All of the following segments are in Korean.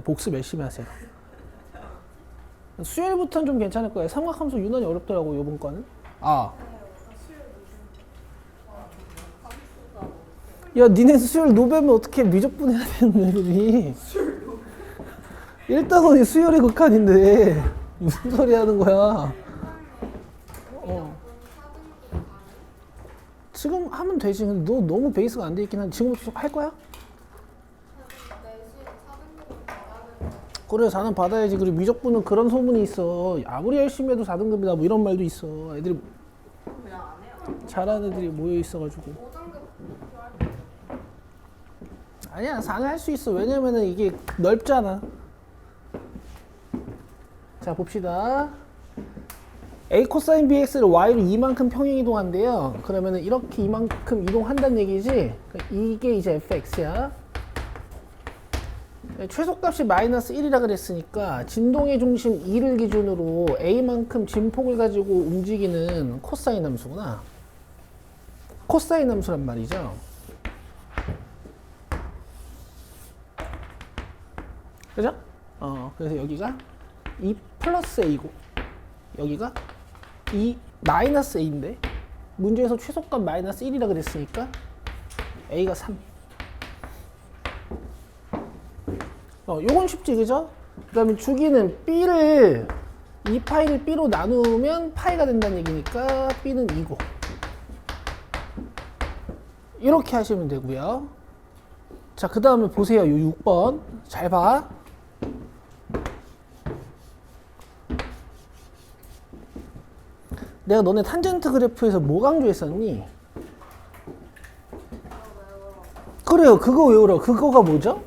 됩니다. 복습 열심히 하세요. 수요일부터는 좀 괜찮을 거예요. 삼각함수 유난히 어렵더라고 요번 거는. 아. 야, 니네 수요일 노배면 어떻게 미적분 해야 되는 애들이. 일단은 수요일이 극한인데 무슨 소리 하는 거야. 지금 하면 되지. 근데 너 너무 베이스가 안 돼 있긴 한데 지금부터 할 거야? 그래 4는 받아야지. 그리고 미적분은 그런 소문이 있어. 아무리 열심히 해도 4등급이다 뭐 이런 말도 있어. 애들이 잘하는 애들이 모여 있어가지고. 아니야 4는 할 수 있어. 왜냐면은 이게 넓잖아. 자 봅시다. A 코사인 BX를 Y로 이만큼 평행 이동한대요. 그러면은 이렇게 이만큼 이동한다는 얘기지. 이게 이제 fx야. 최소값이 마이너스 1이라 그랬으니까 진동의 중심 2를 기준으로 A만큼 진폭을 가지고 움직이는 코사인 함수구나. 코사인 함수란 말이죠. 그죠? 그래서 여기가 2 플러스 A고 여기가 2 마이너스 A인데 문제에서 최소값 마이너스 1이라 그랬으니까 A가 3. 요건 쉽지 그죠? 그 다음에 주기는 B를 2파이를 B로 나누면 파이가 된다는 얘기니까 B는 2고 이렇게 하시면 되고요. 자, 그 다음에 보세요. 요 6번 잘 봐. 내가 너네 탄젠트 그래프에서 뭐 강조했었니? 그래요. 그거 외우라. 그거가 뭐죠?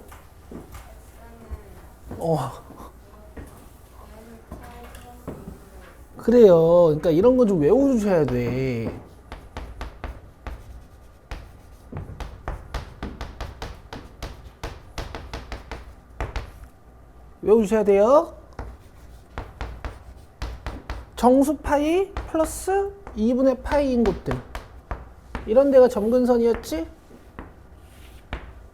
그래요. 그러니까 이런 거 좀 외워주셔야 돼. 외워주셔야 돼요. 정수 파이 플러스 2분의 파이인 곳들. 이런 데가 점근선이었지?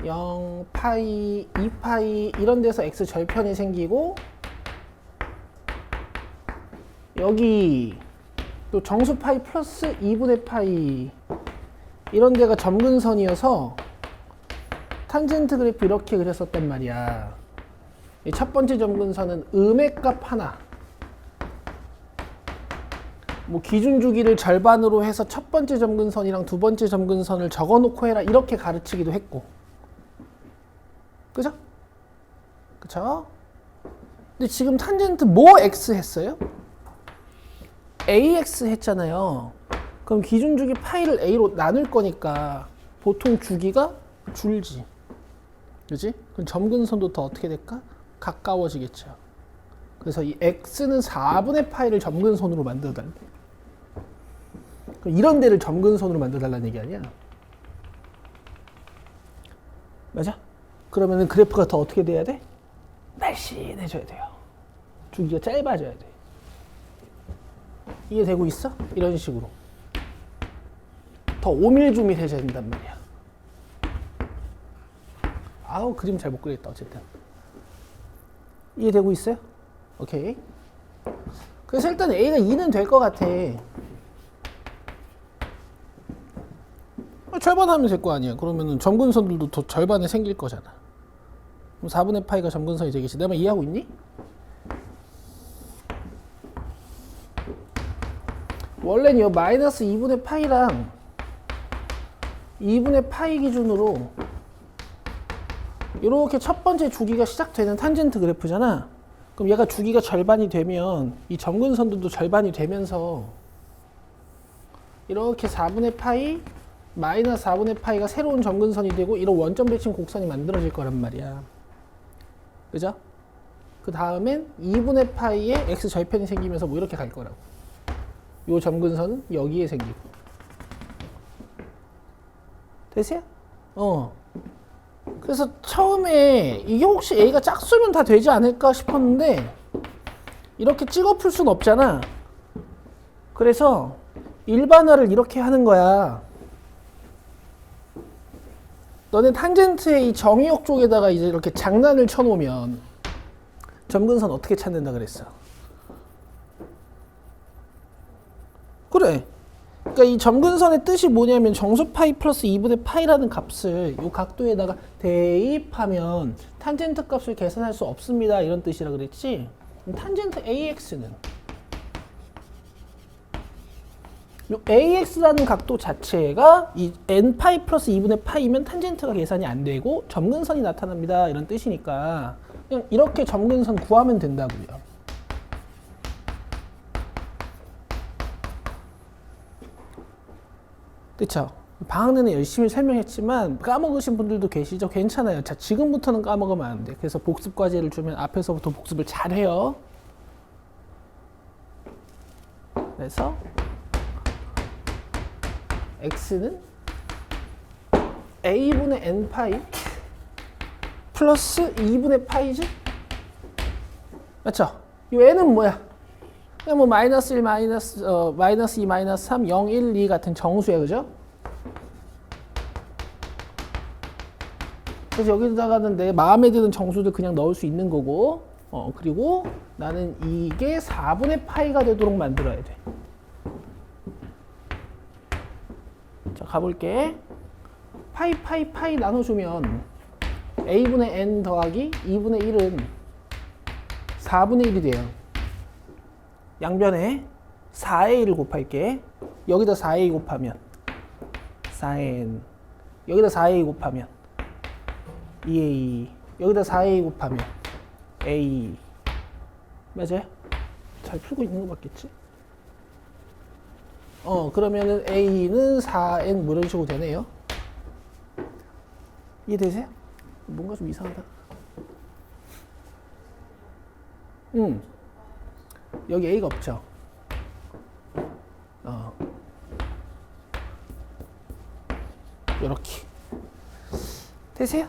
0, 파이, 2파이 이런 데서 x 절편이 생기고 여기 또 정수 파이 플러스 2분의 파이 이런 데가 점근선이어서 탄젠트 그래프 이렇게 그렸었단 말이야. 이 첫 번째 점근선은 음의 값 하나 뭐 기준 주기를 절반으로 해서 첫 번째 점근선이랑 두 번째 점근선을 적어놓고 해라 이렇게 가르치기도 했고 그죠? 그쵸? 근데 지금 탄젠트 뭐 x 했어요? ax 했잖아요. 그럼 기준 주기 파이를 a로 나눌 거니까 보통 주기가 줄지. 그지? 그럼 점근선도 더 어떻게 될까? 가까워지겠죠. 그래서 이 x는 4분의 파이를 점근선으로 만들어달래. 그럼 이런 데를 점근선으로 만들어달라는 얘기 아니야? 맞아? 그러면은 그래프가 더 어떻게 돼야 돼? 날씬해져야 돼요. 주기가 짧아져야 돼. 이해되고 있어? 이런 식으로. 더 오밀조밀해져야 된단 말이야. 아우 그림 잘 못 그리겠다 어쨌든. 이해되고 있어요? 오케이. 그래서 일단 A가 2는 될 것 같아. 절반 하면 될 거 아니야. 그러면은 점근선들도 더 절반에 생길 거잖아. 그럼 4분의 파이가 점근선이 되겠지. 내가 이해하고 있니? 원래는 이 마이너스 2분의 파이랑 2분의 파이 기준으로 이렇게 첫 번째 주기가 시작되는 탄젠트 그래프잖아. 그럼 얘가 주기가 절반이 되면 이 점근선들도 절반이 되면서 이렇게 4분의 파이 마이너스 4분의 파이가 새로운 점근선이 되고 이런 원점 배칭 곡선이 만들어질 거란 말이야. 그죠? 그 다음엔 2분의 파이에 x 절편이 생기면서 뭐 이렇게 갈 거라고. 요 점근선은 여기에 생기고. 되세요? 그래서 처음에 이게 혹시 A가 짝수면 다 되지 않을까 싶었는데 이렇게 찍어 풀 수는 없잖아. 그래서 일반화를 이렇게 하는 거야. 너네 탄젠트의 이 정의역 쪽에다가 이제 이렇게 장난을 쳐놓으면 점근선 어떻게 찾는다 그랬어? 그래. 그러니까 이 점근선의 뜻이 뭐냐면 정수 파이 플러스 2분의 파이라는 값을 이 각도에다가 대입하면 탄젠트 값을 계산할 수 없습니다. 이런 뜻이라 그랬지? 탄젠트 AX는 이 AX라는 각도 자체가 이 n파이 플러스 2분의 파이면 탄젠트가 계산이 안 되고 점근선이 나타납니다. 이런 뜻이니까 그냥 이렇게 점근선 구하면 된다고요. 그쵸? 방학 내내 열심히 설명했지만 까먹으신 분들도 계시죠? 괜찮아요. 자, 지금부터는 까먹으면 안 돼. 그래서 복습 과제를 주면 앞에서부터 복습을 잘 해요. 그래서 x는 a분의 n파이 플러스 2분의 파이지? 맞죠? 이 n은 뭐야? 그냥 뭐 마이너스 1, 마이너스 2, 마이너스 3, 0, 1, 2 같은 정수야, 그죠? 그래서 여기다가는 내 마음에 드는 정수들 그냥 넣을 수 있는 거고, 그리고 나는 이게 4분의 파이가 되도록 만들어야 돼. 자, 가볼게. 파이 나눠주면 a분의 n 더하기 2분의 1은 4분의 1이 돼요. 양변에 4의 1을 곱할게. 여기다 4의 2 곱하면 4n, 여기다 4의 2 곱하면 2의 2, 여기다 4의 2 곱하면 a. 맞아요? 잘 풀고 있는 거 맞겠지? 그러면은 a는 4n 뭐 이런 식으로 되네요. 이해되세요? 뭔가 좀 이상하다. 여기 a가 없죠? 요렇게. 되세요?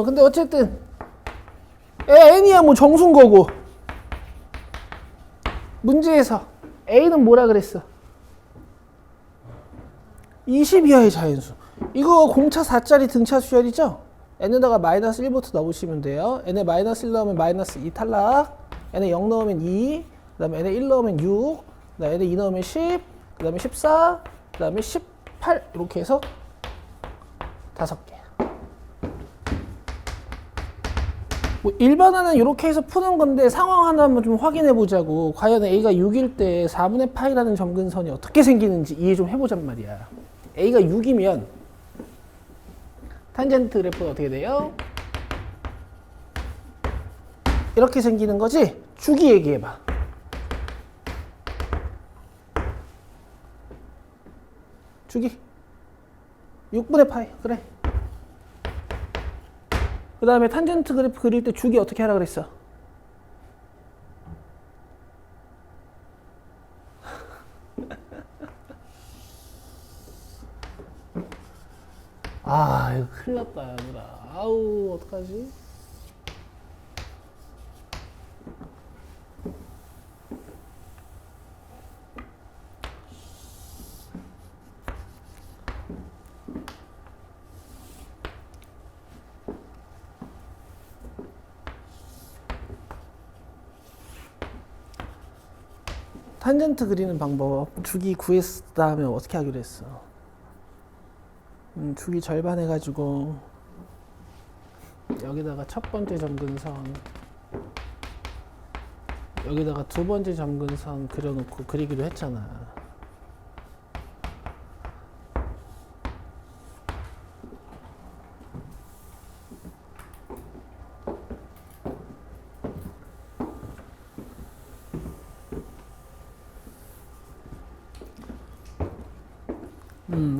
근데 어쨌든 n이야 뭐 정수인 거고 문제에서 a는 뭐라 그랬어? 20 이하의 자연수. 이거 공차 4짜리 등차 수열이죠? n에다가 마이너스 1부터 넣으시면 돼요. n에 마이너스 1 넣으면 마이너스 2 탈락, n에 0 넣으면 2, 그 다음에 n에 1 넣으면 6, 그 다음에 n에 2 넣으면 10, 그 다음에 14, 그 다음에 18 이렇게 해서 5개. 뭐 일반화는 이렇게 해서 푸는 건데 상황 하나 한번 좀 확인해 보자고. 과연 a가 6일 때 4분의 파이라는 점근선이 어떻게 생기는지 이해 좀 해보잔 말이야. a가 6이면 탄젠트 그래프가 어떻게 돼요? 이렇게 생기는 거지? 주기 얘기해봐. 주기 6분의 파이. 그래. 그 다음에 탄젠트 그래프 그릴 때 주기 어떻게 하라 그랬어? 아, 이거 큰일 났다, 얘들아. 아우, 어떡하지? 탄젠트 그리는 방법. 주기 구했을 다음에 어떻게 하기로 했어? 주기 절반 해가지고 여기다가 첫 번째 점근선, 여기다가 두 번째 점근선 그려놓고 그리기로 했잖아.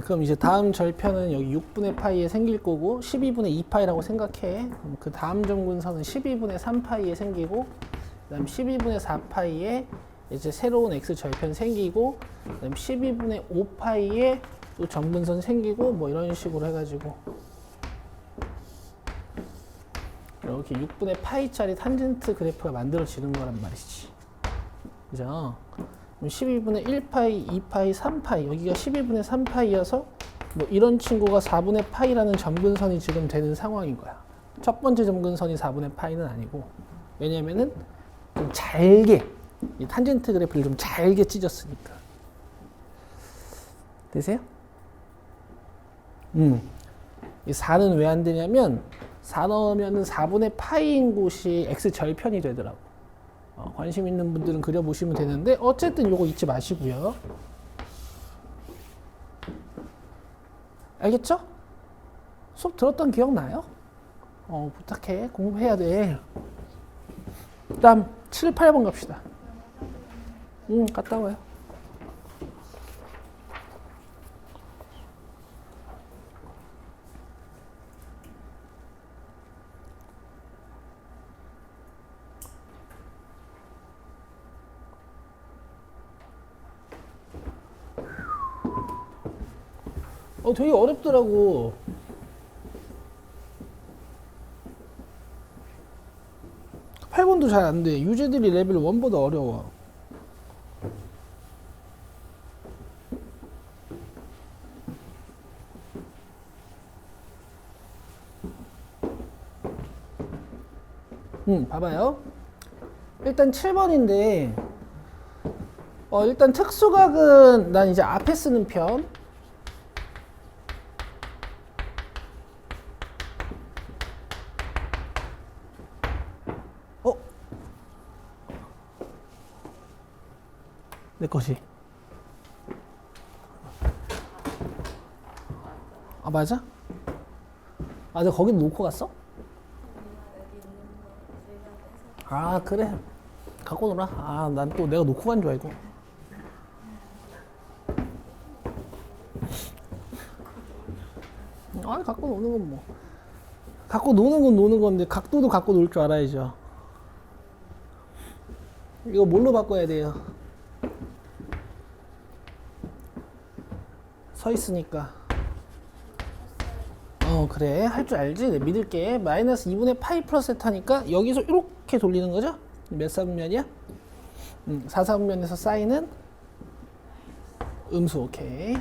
그럼 이제 다음 절편은 여기 6분의 파이에 생길 거고 12분의 2파이라고 생각해. 그럼 그 다음 점근선은 12분의 3파이에 생기고, 그 다음 12분의 4파이에 이제 새로운 x 절편 생기고, 그 다음 12분의 5파이에 또 점근선 생기고, 뭐 이런 식으로 해가지고 이렇게 6분의 파이짜리 탄젠트 그래프가 만들어지는 거란 말이지. 그죠? 12분의 1파이, 2파이, 3파이, 여기가 12분의 3파이여서 뭐 이런 친구가 4분의 파이라는 점근선이 지금 되는 상황인 거야. 첫 번째 점근선이 4분의 파이는 아니고. 왜냐면은 좀 잘게 이 탄젠트 그래프를 좀 잘게 찢었으니까. 되세요? 이 4는 왜 안 되냐면 4 넣으면은 4분의 파이인 곳이 x 절편이 되더라고. 관심 있는 분들은 그려보시면 되는데 어쨌든 요거 잊지 마시고요. 알겠죠? 수업 들었던 기억 나요? 부탁해. 공부해야 돼. 그 다음 7, 8번 갑시다. 갔다 와요. 되게 어렵더라고. 팔 번도 잘 안 돼. 유제들이 레벨 1보다 어려워. 봐봐요. 일단 7번인데, 일단 특수각은 난 이제 앞에 쓰는 편. 내 것이. 맞아? 내가 거기 놓고 갔어? 그래. 갖고 놀아. 난 또 내가 놓고 간 줄 알고. 갖고 노는 건 뭐. 갖고 노는 건 노는 건데, 각도도 갖고 놀 줄 알아야죠. 이거 뭘로 바꿔야 돼요? 서 있으니까. 그래. 할 줄 알지? 내 믿을게. 마이너스 2분의 파이 플러스 세타니까 여기서 이렇게 돌리는 거죠? 몇 사분면이야? 4사분면에서 사인은 음수. 오케이.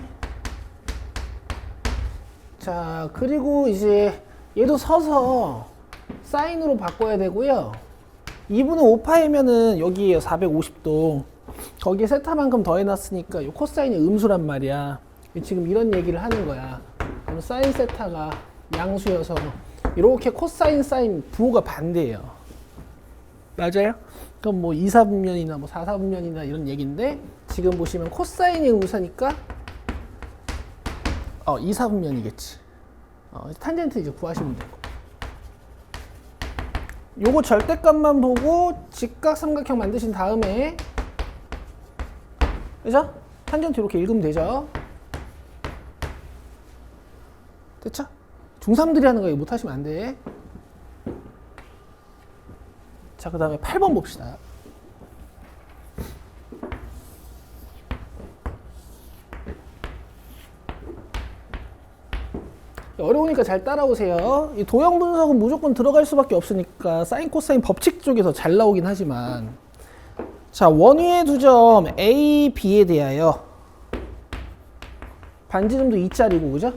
자, 그리고 이제 얘도 서서 사인으로 바꿔야 되고요. 2분의 5파이면은 여기에요. 450도. 거기에 세타만큼 더해놨으니까 이 코사인이 음수란 말이야. 지금 이런 얘기를 하는 거야. 그럼 사인 세타가 양수여서 이렇게 코사인 사인 부호가 반대예요. 맞아요? 그럼 뭐 2사분면이나 뭐 4사분면이나 이런 얘기인데 지금 보시면 코사인이 음수니까 2사분면이겠지. 탄젠트 이제 구하시면 되고. 요거 절대값만 보고 직각 삼각형 만드신 다음에, 그죠? 탄젠트 이렇게 읽으면 되죠? 됐죠? 중3들이 하는 거 이거 못하시면 안 돼. 자, 그 다음에 8번 봅시다. 어려우니까 잘 따라오세요. 이 도형 분석은 무조건 들어갈 수밖에 없으니까 사인 코사인 법칙 쪽에서 잘 나오긴 하지만, 자, 원위의 두 점 A, B에 대하여 반지름도 2짜리고, 그죠?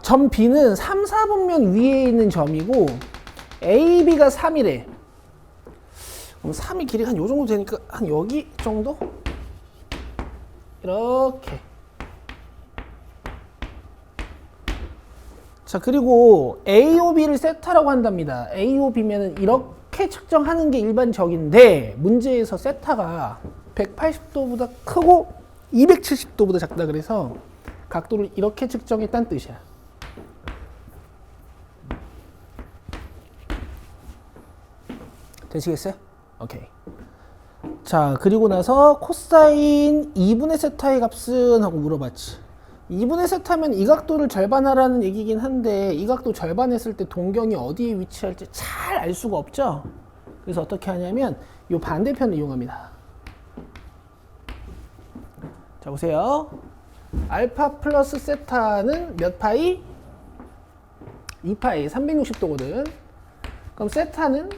점 B는 3, 4분면 위에 있는 점이고 A, B가 3이래. 그럼 3이 길이가 한 요 정도 되니까 한 여기 정도? 이렇게. 자, 그리고 AOB를 세타라고 한답니다. AOB면은 이렇게 측정하는 게 일반적인데 문제에서 세타가 180도보다 크고 270도보다 작다 그래서 각도를 이렇게 측정했다는 뜻이야. 되시겠어요? 오케이. 자, 그리고 나서 코사인 2분의 세타의 값은 하고 물어봤지. 2분의 세타면 이 각도를 절반하라는 얘기긴 한데 이 각도 절반했을 때 동경이 어디에 위치할지 잘 알 수가 없죠. 그래서 어떻게 하냐면 이 반대편을 이용합니다. 자, 보세요. 알파 플러스 세타는 몇 파이? 2파이, 360도거든. 그럼 세타는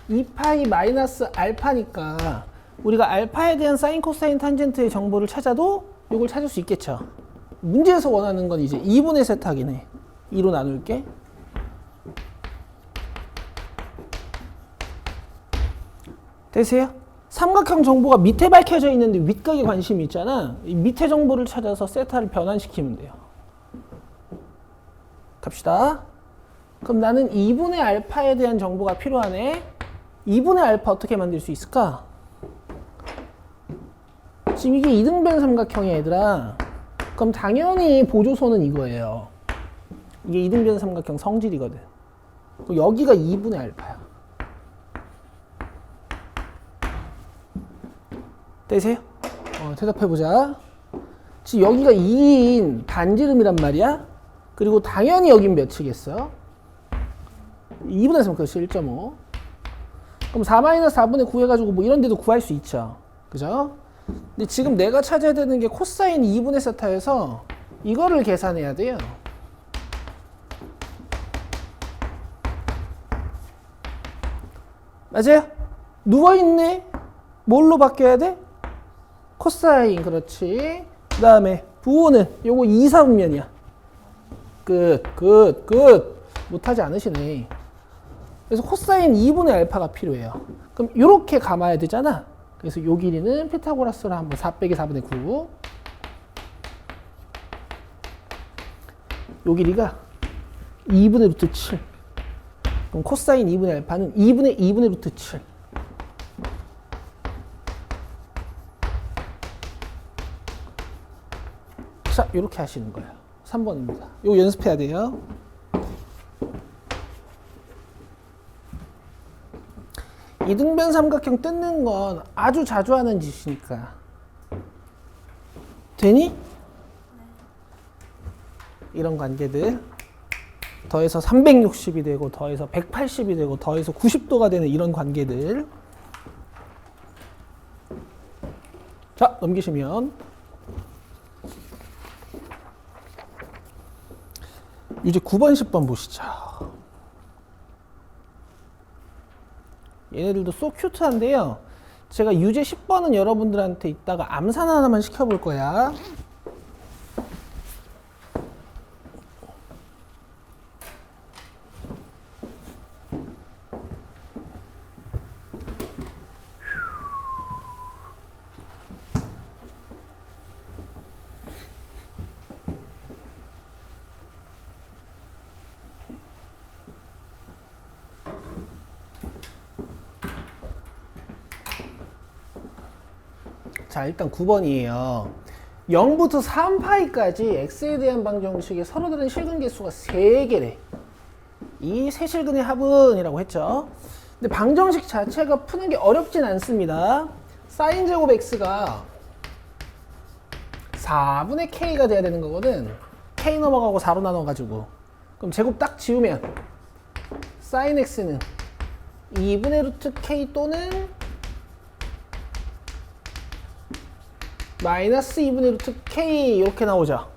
2파이 마이너스 알파니까 우리가 알파에 대한 사인 코사인 탄젠트의 정보를 찾아도 이걸 찾을 수 있겠죠. 문제에서 원하는 건 이제 2분의 세타긴 해. 2로 나눌게. 되세요? 삼각형 정보가 밑에 밝혀져 있는데 윗각에 관심이 있잖아. 이 밑에 정보를 찾아서 세타를 변환시키면 돼요. 갑시다. 그럼 나는 2분의 알파에 대한 정보가 필요하네. 2분의 알파 어떻게 만들 수 있을까? 지금 이게 이등변 삼각형이야, 얘들아. 그럼 당연히 보조선은 이거예요. 이게 이등변 삼각형 성질이거든. 여기가 2분의 알파야. 되세요? 대답해보자. 지금 여기가 2인 반지름이란 말이야. 그리고 당연히 여긴 몇이겠어? 2분의 3, 그렇지, 1.5. 그럼 4-4분의 9 해가지고 뭐 이런 데도 구할 수 있죠. 그죠? 근데 지금 내가 찾아야 되는 게 코사인 2분의 세타여서 이거를 계산해야 돼요. 맞아요? 누워있네? 뭘로 바뀌어야 돼? 코사인, 그렇지. 그 다음에 부호는 요거 2, 4분면이야. 끝. 못하지 않으시네. 그래서 코사인 2분의 알파가 필요해요. 그럼 요렇게 감아야 되잖아. 그래서 요 길이는 피타고라스로 한번 4 빼기 4분의 9. 요 길이가 2분의 루트 7. 그럼 코사인 2분의 알파는 2분의 루트 7. 자, 이렇게 하시는 거예요. 3번입니다. 이거 연습해야 돼요. 이등변 삼각형 뜯는 건 아주 자주 하는 짓이니까. 되니? 이런 관계들. 더해서 360이 되고, 더해서 180이 되고, 더해서 90도가 되는 이런 관계들. 자, 넘기시면. 이제 9번, 10번 보시죠. 얘네들도 소 큐트한데요. 제가 유제 10번은 여러분들한테 이따가 암산 하나만 시켜볼 거야. 자, 일단 9번이에요. 0부터 3파이까지 x에 대한 방정식에 서로 다른 실근 개수가 3개래. 이 세 실근의 합은 이라고 했죠. 근데 방정식 자체가 푸는 게 어렵진 않습니다. 사인 제곱 x가 4분의 k가 돼야 되는 거거든. k 넘어가고 4로 나눠가지고. 그럼 제곱 딱 지우면 사인 x는 2분의 루트 k 또는 마이너스 2분의 루트 k 이렇게 나오죠.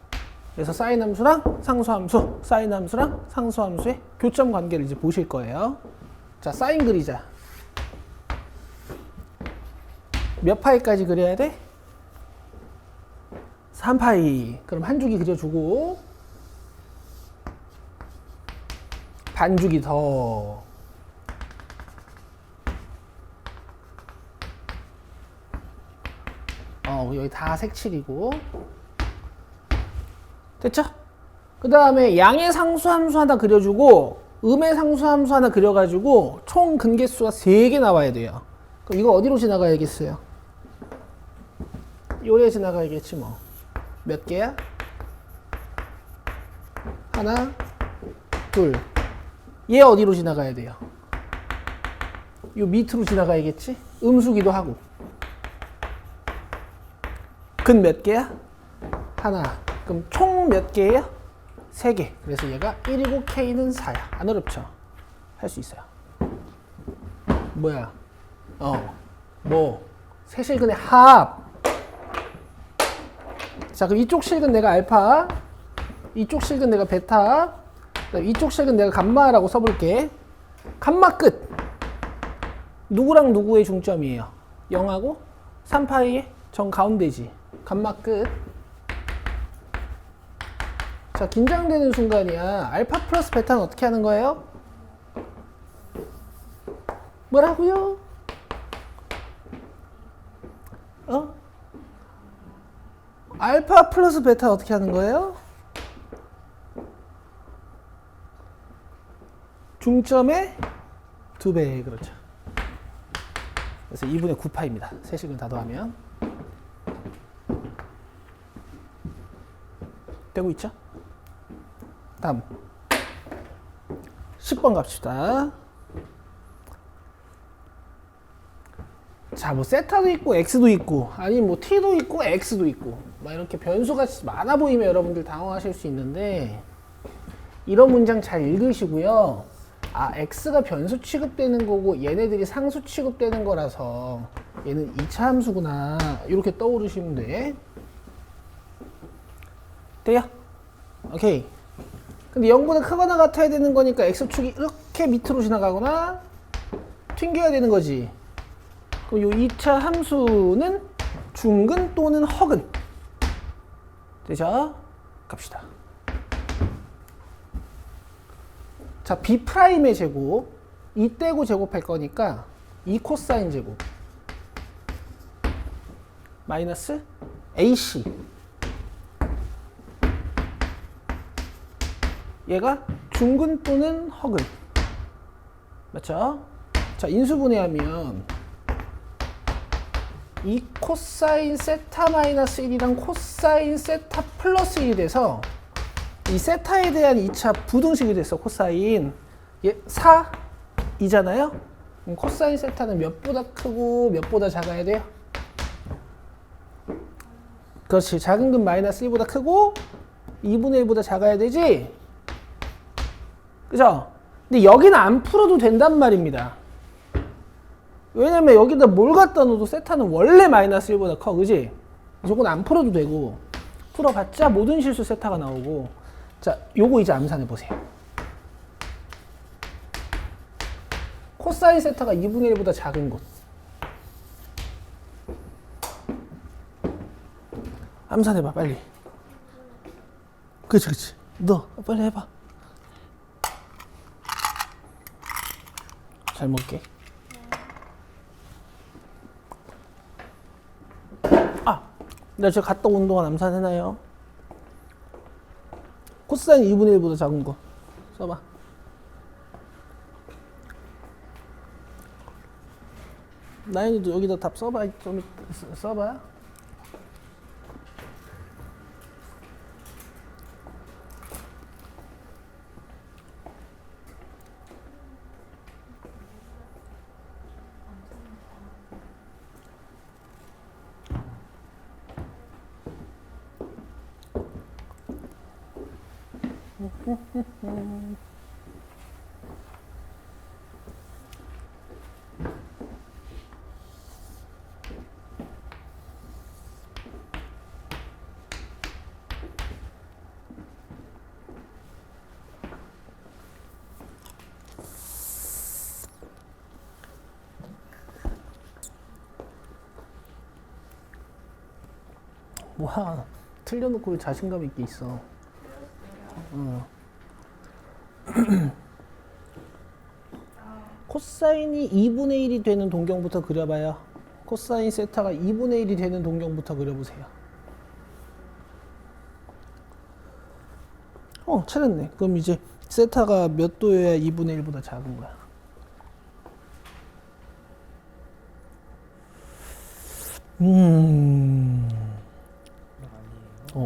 그래서 사인 함수랑 상수 함수, 사인 함수랑 상수 함수의 교점 관계를 이제 보실 거예요. 자, 사인 그리자. 몇 파이까지 그려야 돼? 3파이. 그럼 한 주기 그려주고 반주기 더. 여기 다 색칠이고. 됐죠? 그 다음에 양의 상수함수 하나 그려주고 음의 상수함수 하나 그려가지고 총 근개수가 3개 나와야 돼요. 그럼 이거 어디로 지나가야겠어요? 요래 지나가야겠지 뭐. 몇 개야? 하나, 둘. 얘 어디로 지나가야 돼요? 요 밑으로 지나가야겠지? 음수기도 하고. 근 몇 개야? 하나. 그럼 총 몇 개예요? 3개. 그래서 얘가 1이고 K는 4야. 안 어렵죠? 할 수 있어요. 뭐야? 세 실근의 합. 자, 그럼 이쪽 실근 내가 알파, 이쪽 실근 내가 베타, 이쪽 실근 내가 감마라고 써볼게. 감마 끝. 누구랑 누구의 중점이에요? 0하고 3파이의 정 가운데지. 감마 끝. 자, 긴장되는 순간이야. 알파 플러스 베타는 어떻게 하는 거예요? 뭐라고요? 알파 플러스 베타 어떻게 하는 거예요? 중점의 2배. 그렇죠. 그래서 2분의 9파입니다. 세식을 다 더하면. 되고 있죠? 다음 10번 갑시다. 자, 뭐 세타도 있고 x도 있고 아니면 뭐 t도 있고 x도 있고 막 이렇게 변수가 많아 보이면 여러분들 당황하실 수 있는데 이런 문장 잘 읽으시고요. 아, x가 변수 취급되는 거고 얘네들이 상수 취급되는 거라서 얘는 2차 함수구나 이렇게 떠오르시면 돼. 돼요? 오케이. 근데 0보다 크거나 같아야 되는 거니까 x축이 이렇게 밑으로 지나가거나 튕겨야 되는 거지. 그럼 요 2차 함수는 중근 또는 허근. 되죠? 갑시다. 자, B'의 제곱, 이 떼고 제곱할 거니까 2 코사인 제곱 마이너스 AC. 얘가 중근 또는 허근. 맞죠? 자, 인수분해하면 2 코사인 세타 마이너스 1이랑 코사인 세타 플러스 1이 돼서 이 세타에 대한 2차 부등식이 됐어. 코사인 얘 4이잖아요. 그럼 코사인 세타는 몇보다 크고 몇보다 작아야 돼요? 그렇지. 작은 근 마이너스 1보다 크고 2분의 1보다 작아야 되지? 그죠? 근데 여기는 안 풀어도 된단 말입니다. 왜냐면 여기다 뭘 갖다 놓어도 세타는 원래 마이너스 1보다 커. 그지? 저건 안 풀어도 되고 풀어봤자 모든 실수 세타가 나오고. 자, 요거 이제 암산해 보세요. 코사인 세타가 2분의 1보다 작은 곳. 암산해봐, 빨리. 그치, 그치. 너 빨리 해봐. 잘 먹게. 아, 내가 저 갔다 온 동안 암산해놔요. 코사인 2분의 1보다 작은 거 써봐. 나연이도 여기다 답 써봐. 좀 써봐. 뭐야, 틀려놓고 왜 자신감 있게 있어. 코사인이 2분의 1이 되는 동경부터 그려봐요. 코사인 세타가 2분의 1이 되는 동경부터 그려보세요. 찾았네. 그럼 이제 세타가 몇 도여야 2분의 1보다 작은 거야?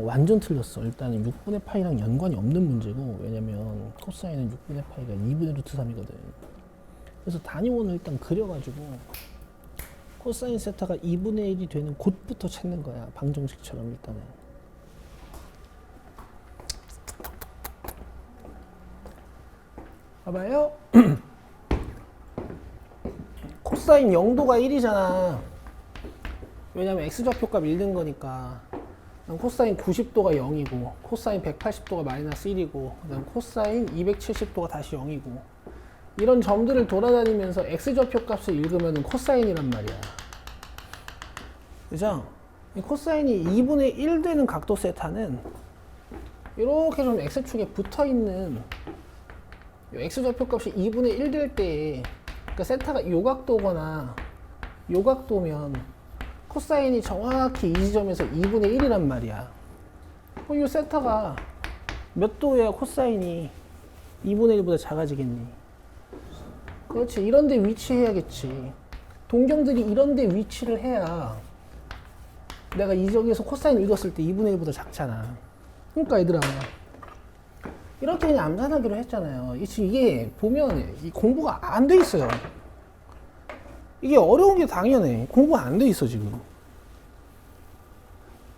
완전 틀렸어. 일단은 6분의 파이랑 연관이 없는 문제고, 왜냐면 코사인은 6분의 파이가 2분의 루트 3이거든. 그래서 단위원을 일단 그려가지고 코사인 세타가 2분의 1이 되는 곳부터 찾는 거야. 방정식처럼 일단은. 봐봐요. 코사인 0도가 1이잖아. 왜냐면 x좌표값 읽는 거니까. 코사인 90도가 0이고 코사인 180도가 마이너스 1이고 그다음 코사인 270도가 다시 0이고 이런 점들을 돌아다니면서 x좌표 값을 읽으면 코사인이란 말이야. 그죠? 이 코사인이 2분의 1 되는 각도 세타는 이렇게 좀 x축에 붙어있는 x좌표값이 2분의 1 될 때, 그러니까 세타가 요각도거나 요각도면 코사인이 정확히 이 지점에서 2분의 1이란 말이야. 이 세타가 몇 도여야 코사인이 2분의 1보다 작아지겠니? 그렇지. 이런 데 위치해야겠지. 동경들이 이런 데 위치를 해야 내가 이 지역에서 코사인 읽었을 때 2분의 1보다 작잖아. 그러니까 얘들아, 이렇게 그냥 암산하기로 했잖아요. 이게 보면 이 공부가 안 돼 있어요. 이게 어려운 게 당연해. 공부가 안 돼 있어 지금.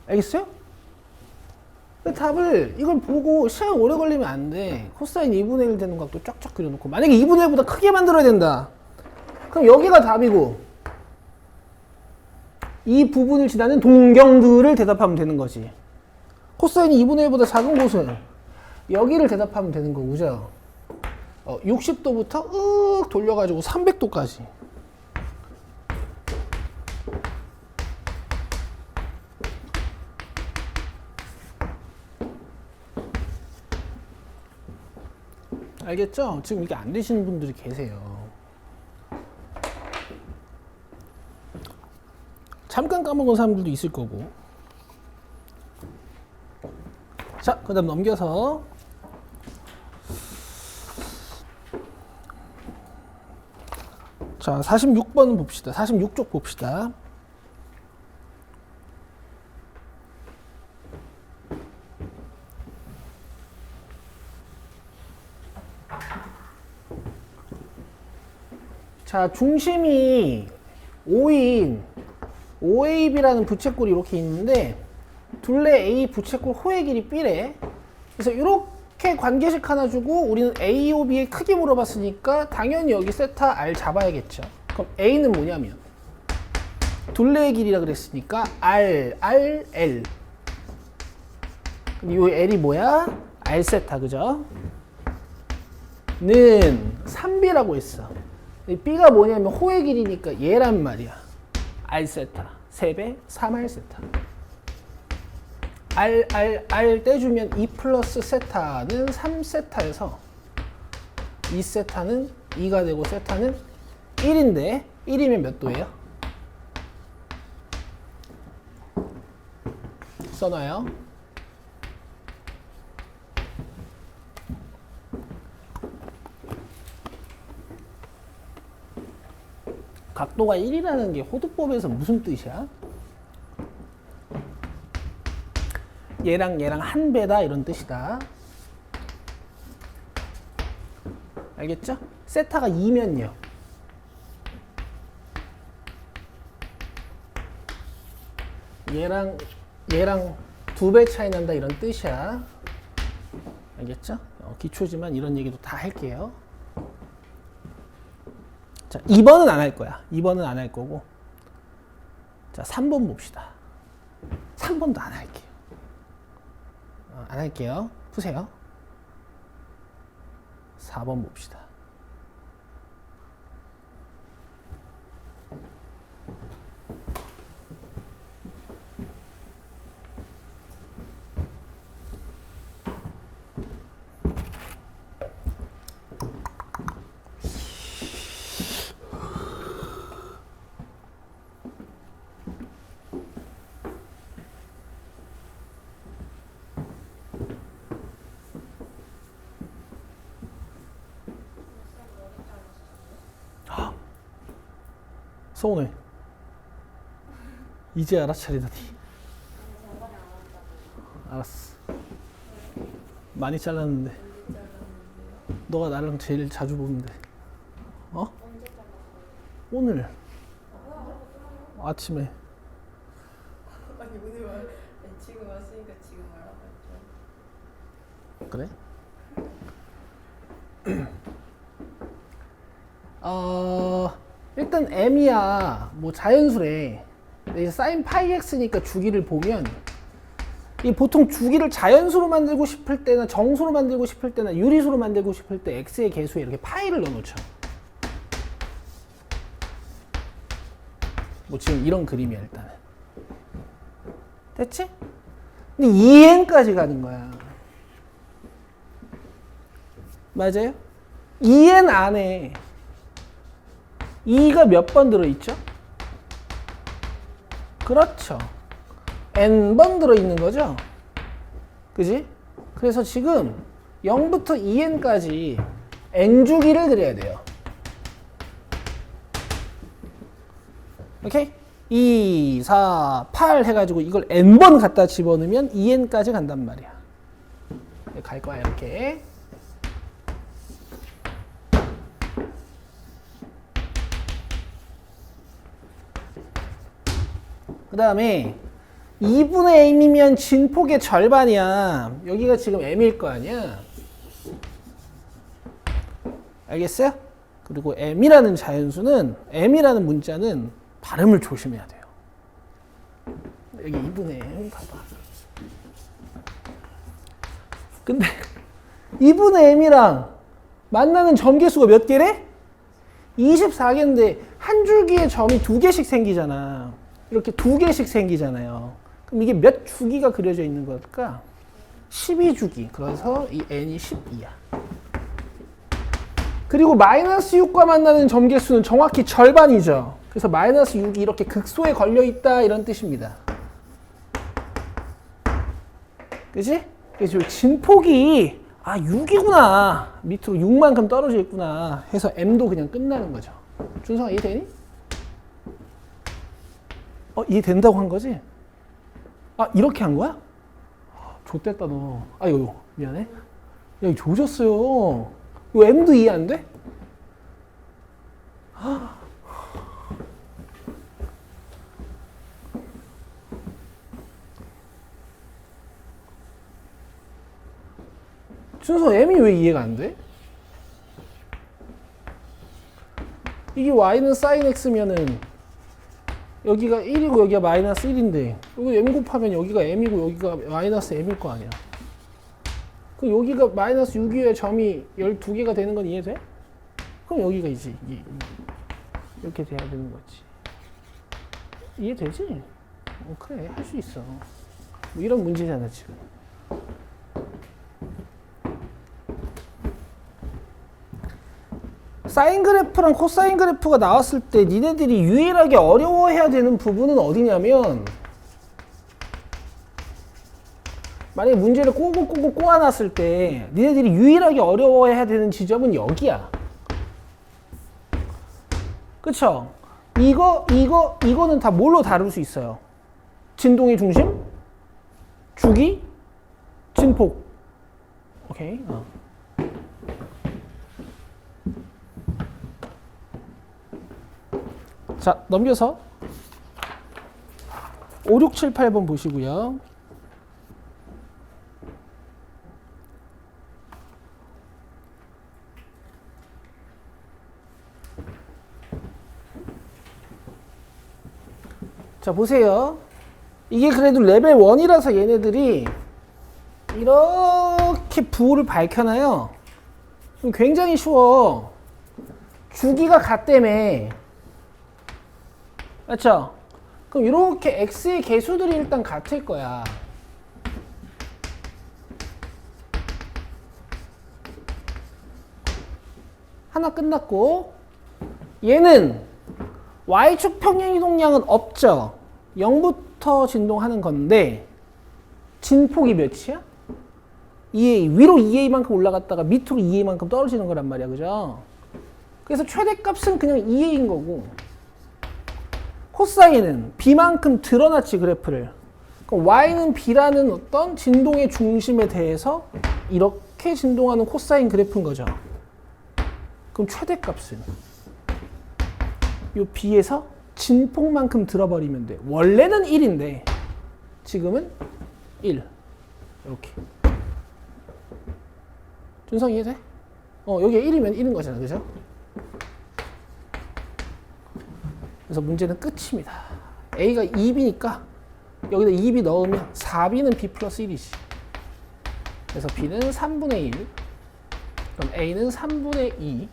알겠어요? 근데 답을 이걸 보고 시간 오래 걸리면 안 돼. 코사인 2분의 1 되는 각도 쫙쫙 그려놓고, 만약에 2분의 1보다 크게 만들어야 된다. 그럼 여기가 답이고 이 부분을 지나는 동경들을 대답하면 되는 거지. 코사인이 2분의 1보다 작은 곳은 여기를 대답하면 되는 거고, 그죠? 60도부터 윽 돌려가지고 300도까지. 알겠죠? 지금 이게 안 되시는 분들이 계세요. 잠깐 까먹은 사람들도 있을 거고. 자, 그 다음 넘겨서 자, 46번 봅시다. 46쪽 봅시다. 자, 중심이 O인 OAB라는 부채꼴이 이렇게 있는데 둘레 A 부채꼴 호의 길이 B래. 그래서 이렇게 관계식 하나 주고 우리는 AOB의 크기 물어봤으니까 당연히 여기 세타 R 잡아야겠죠. 그럼 A는 뭐냐면 둘레의 길이라 그랬으니까 R, L. 이 L이 뭐야? R 세타, 그죠? 는 3B라고 했어. B가 뭐냐면 호의 길이니까 얘란 말이야. R 세타 3배 3R 세타. R 떼주면 2 플러스 세타는 3세타에서 2세타는 2가 되고 세타는 1인데 1이면 몇 도예요? 써놔요. 각도가 1이라는 게 호두법에서 무슨 뜻이야? 얘랑 한 배다 이런 뜻이다. 알겠죠? 세타가 2면요. 얘랑 2배 차이 난다 이런 뜻이야. 알겠죠? 기초지만 이런 얘기도 다 할게요. 자, 2번은 안 할 거야. 2번은 안 할 거고. 자, 3번 봅시다. 3번도 안 할게요. 안 할게요. 푸세요. 4번 봅시다. 서운해. 이제 알아차리다니. 알았어. 많이 잘랐는데. 너가 나랑 제일 자주 보는데. 오늘. 아침에. 아니 오늘 지금 왔으니까 지금 알아봤죠. 그래? 일단 m이야 뭐 자연수래. 이제 sin 파이 x니까 주기를 보면 이 보통 주기를 자연수로 만들고 싶을 때나 정수로 만들고 싶을 때나 유리수로 만들고 싶을 때 x의 개수에 이렇게 파이를 넣어놓죠. 뭐 지금 이런 그림이야 일단은. 됐지? 근데 2n까지 가는 거야. 맞아요? 2n 안에 2가 몇 번 들어있죠? 그렇죠. n번 들어있는 거죠? 그지? 그래서 지금 0부터 2n까지 n주기를 그려야 돼요. 오케이? 2, 4, 8 해가지고 이걸 n번 갖다 집어넣으면 2n까지 간단 말이야. 갈 거야, 이렇게. 그 다음에 2분의 m이면 진폭의 절반이야. 여기가 지금 m일 거 아니야. 알겠어요? 그리고 m이라는 자연수는, m이라는 문자는 발음을 조심해야 돼요. 여기 2분의 m 봐봐. 근데 2분의 m이랑 만나는 점개수가 몇 개래? 24개인데 한 줄기에 점이 2개씩 생기잖아. 이렇게 2개씩 생기잖아요. 그럼 이게 몇 주기가 그려져 있는 걸까? 12주기. 그래서 이 n이 12야. 그리고 마이너스 6과 만나는 점개수는 정확히 절반이죠. 그래서 마이너스 6이 이렇게 극소에 걸려있다 이런 뜻입니다. 그치? 그래서 진폭이 6이구나. 밑으로 6만큼 떨어져 있구나 해서 m도 그냥 끝나는 거죠. 준성아 이해되니? 이해된다고 한 거지? 이렇게 한 거야? 좆됐다 너. 이거 미안해. 야 이거 조졌어요. 이거 m도 이해 안 돼? 준서 m이 왜 이해가 안 돼? 이게 y는 sin x면은 여기가 1이고 여기가 마이너스 1인데 여기 m 곱하면 여기가 m이고 여기가 마이너스 m일 거 아니야. 그럼 여기가 마이너스 6이어야 점이 12개가 되는 건 이해돼? 그럼 여기가 이제 이렇게 돼야 되는 거지. 이해되지? 그래, 할 수 있어. 뭐 이런 문제잖아 지금. 사인 그래프랑 코사인 그래프가 나왔을 때 니네들이 유일하게 어려워해야 되는 부분은 어디냐면, 만약에 문제를 꼬고 꼬아놨을 때 니네들이 유일하게 어려워해야 되는 지점은 여기야. 그쵸? 이거는 다 뭘로 다룰 수 있어요? 진동의 중심, 주기, 진폭. 오케이. 자, 넘겨서 5, 6, 7, 8번 보시고요. 자, 보세요. 이게 그래도 레벨 1이라서 얘네들이 이렇게 부호를 밝혀놔요. 굉장히 쉬워. 주기가 같다며. 맞죠? 그럼 이렇게 x의 개수들이 일단 같을 거야. 하나 끝났고, 얘는 y축 평행 이동량은 없죠. 0부터 진동하는 건데 진폭이 몇이야? 2a. 위로 2a만큼 올라갔다가 밑으로 2a만큼 떨어지는 거란 말이야. 그죠? 그래서 최대값은 그냥 2a인 거고, 코사인은 b만큼 드러났지, 그래프를. 그럼 y는 b라는 어떤 진동의 중심에 대해서 이렇게 진동하는 코사인 그래프인 거죠. 그럼 최대값은 요 b에서 진폭만큼 들어버리면 돼. 원래는 1인데 지금은 1. 이렇게. 준성 이해돼? 여기가 1이면 1인 거잖아. 그죠? 그래서 문제는 끝입니다. a가 2b니까 여기다 2b 넣으면 4b는 b 플러스 1이지. 그래서 b는 3분의 1. 그럼 a는 3분의 2.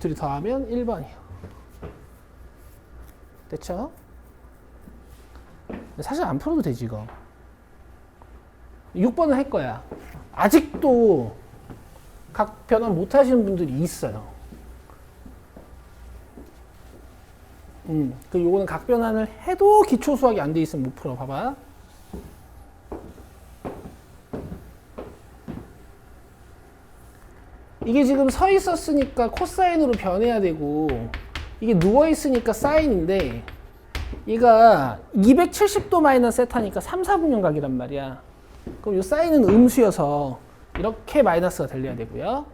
둘이 더하면 1번이에요. 됐죠? 사실 안 풀어도 되지 이거. 6번은 할 거야. 아직도 각 변환 못 하시는 분들이 있어요. 그 요거는 각 변환을 해도 기초 수학이 안 돼 있으면 못 풀어. 봐봐. 이게 지금 서 있었으니까 코사인으로 변해야 되고, 이게 누워 있으니까 사인인데, 얘가 270도 마이너스 세타니까 3, 4분면 각이란 말이야. 그럼 이 사인은 음수여서 이렇게 마이너스가 들려야 되고요.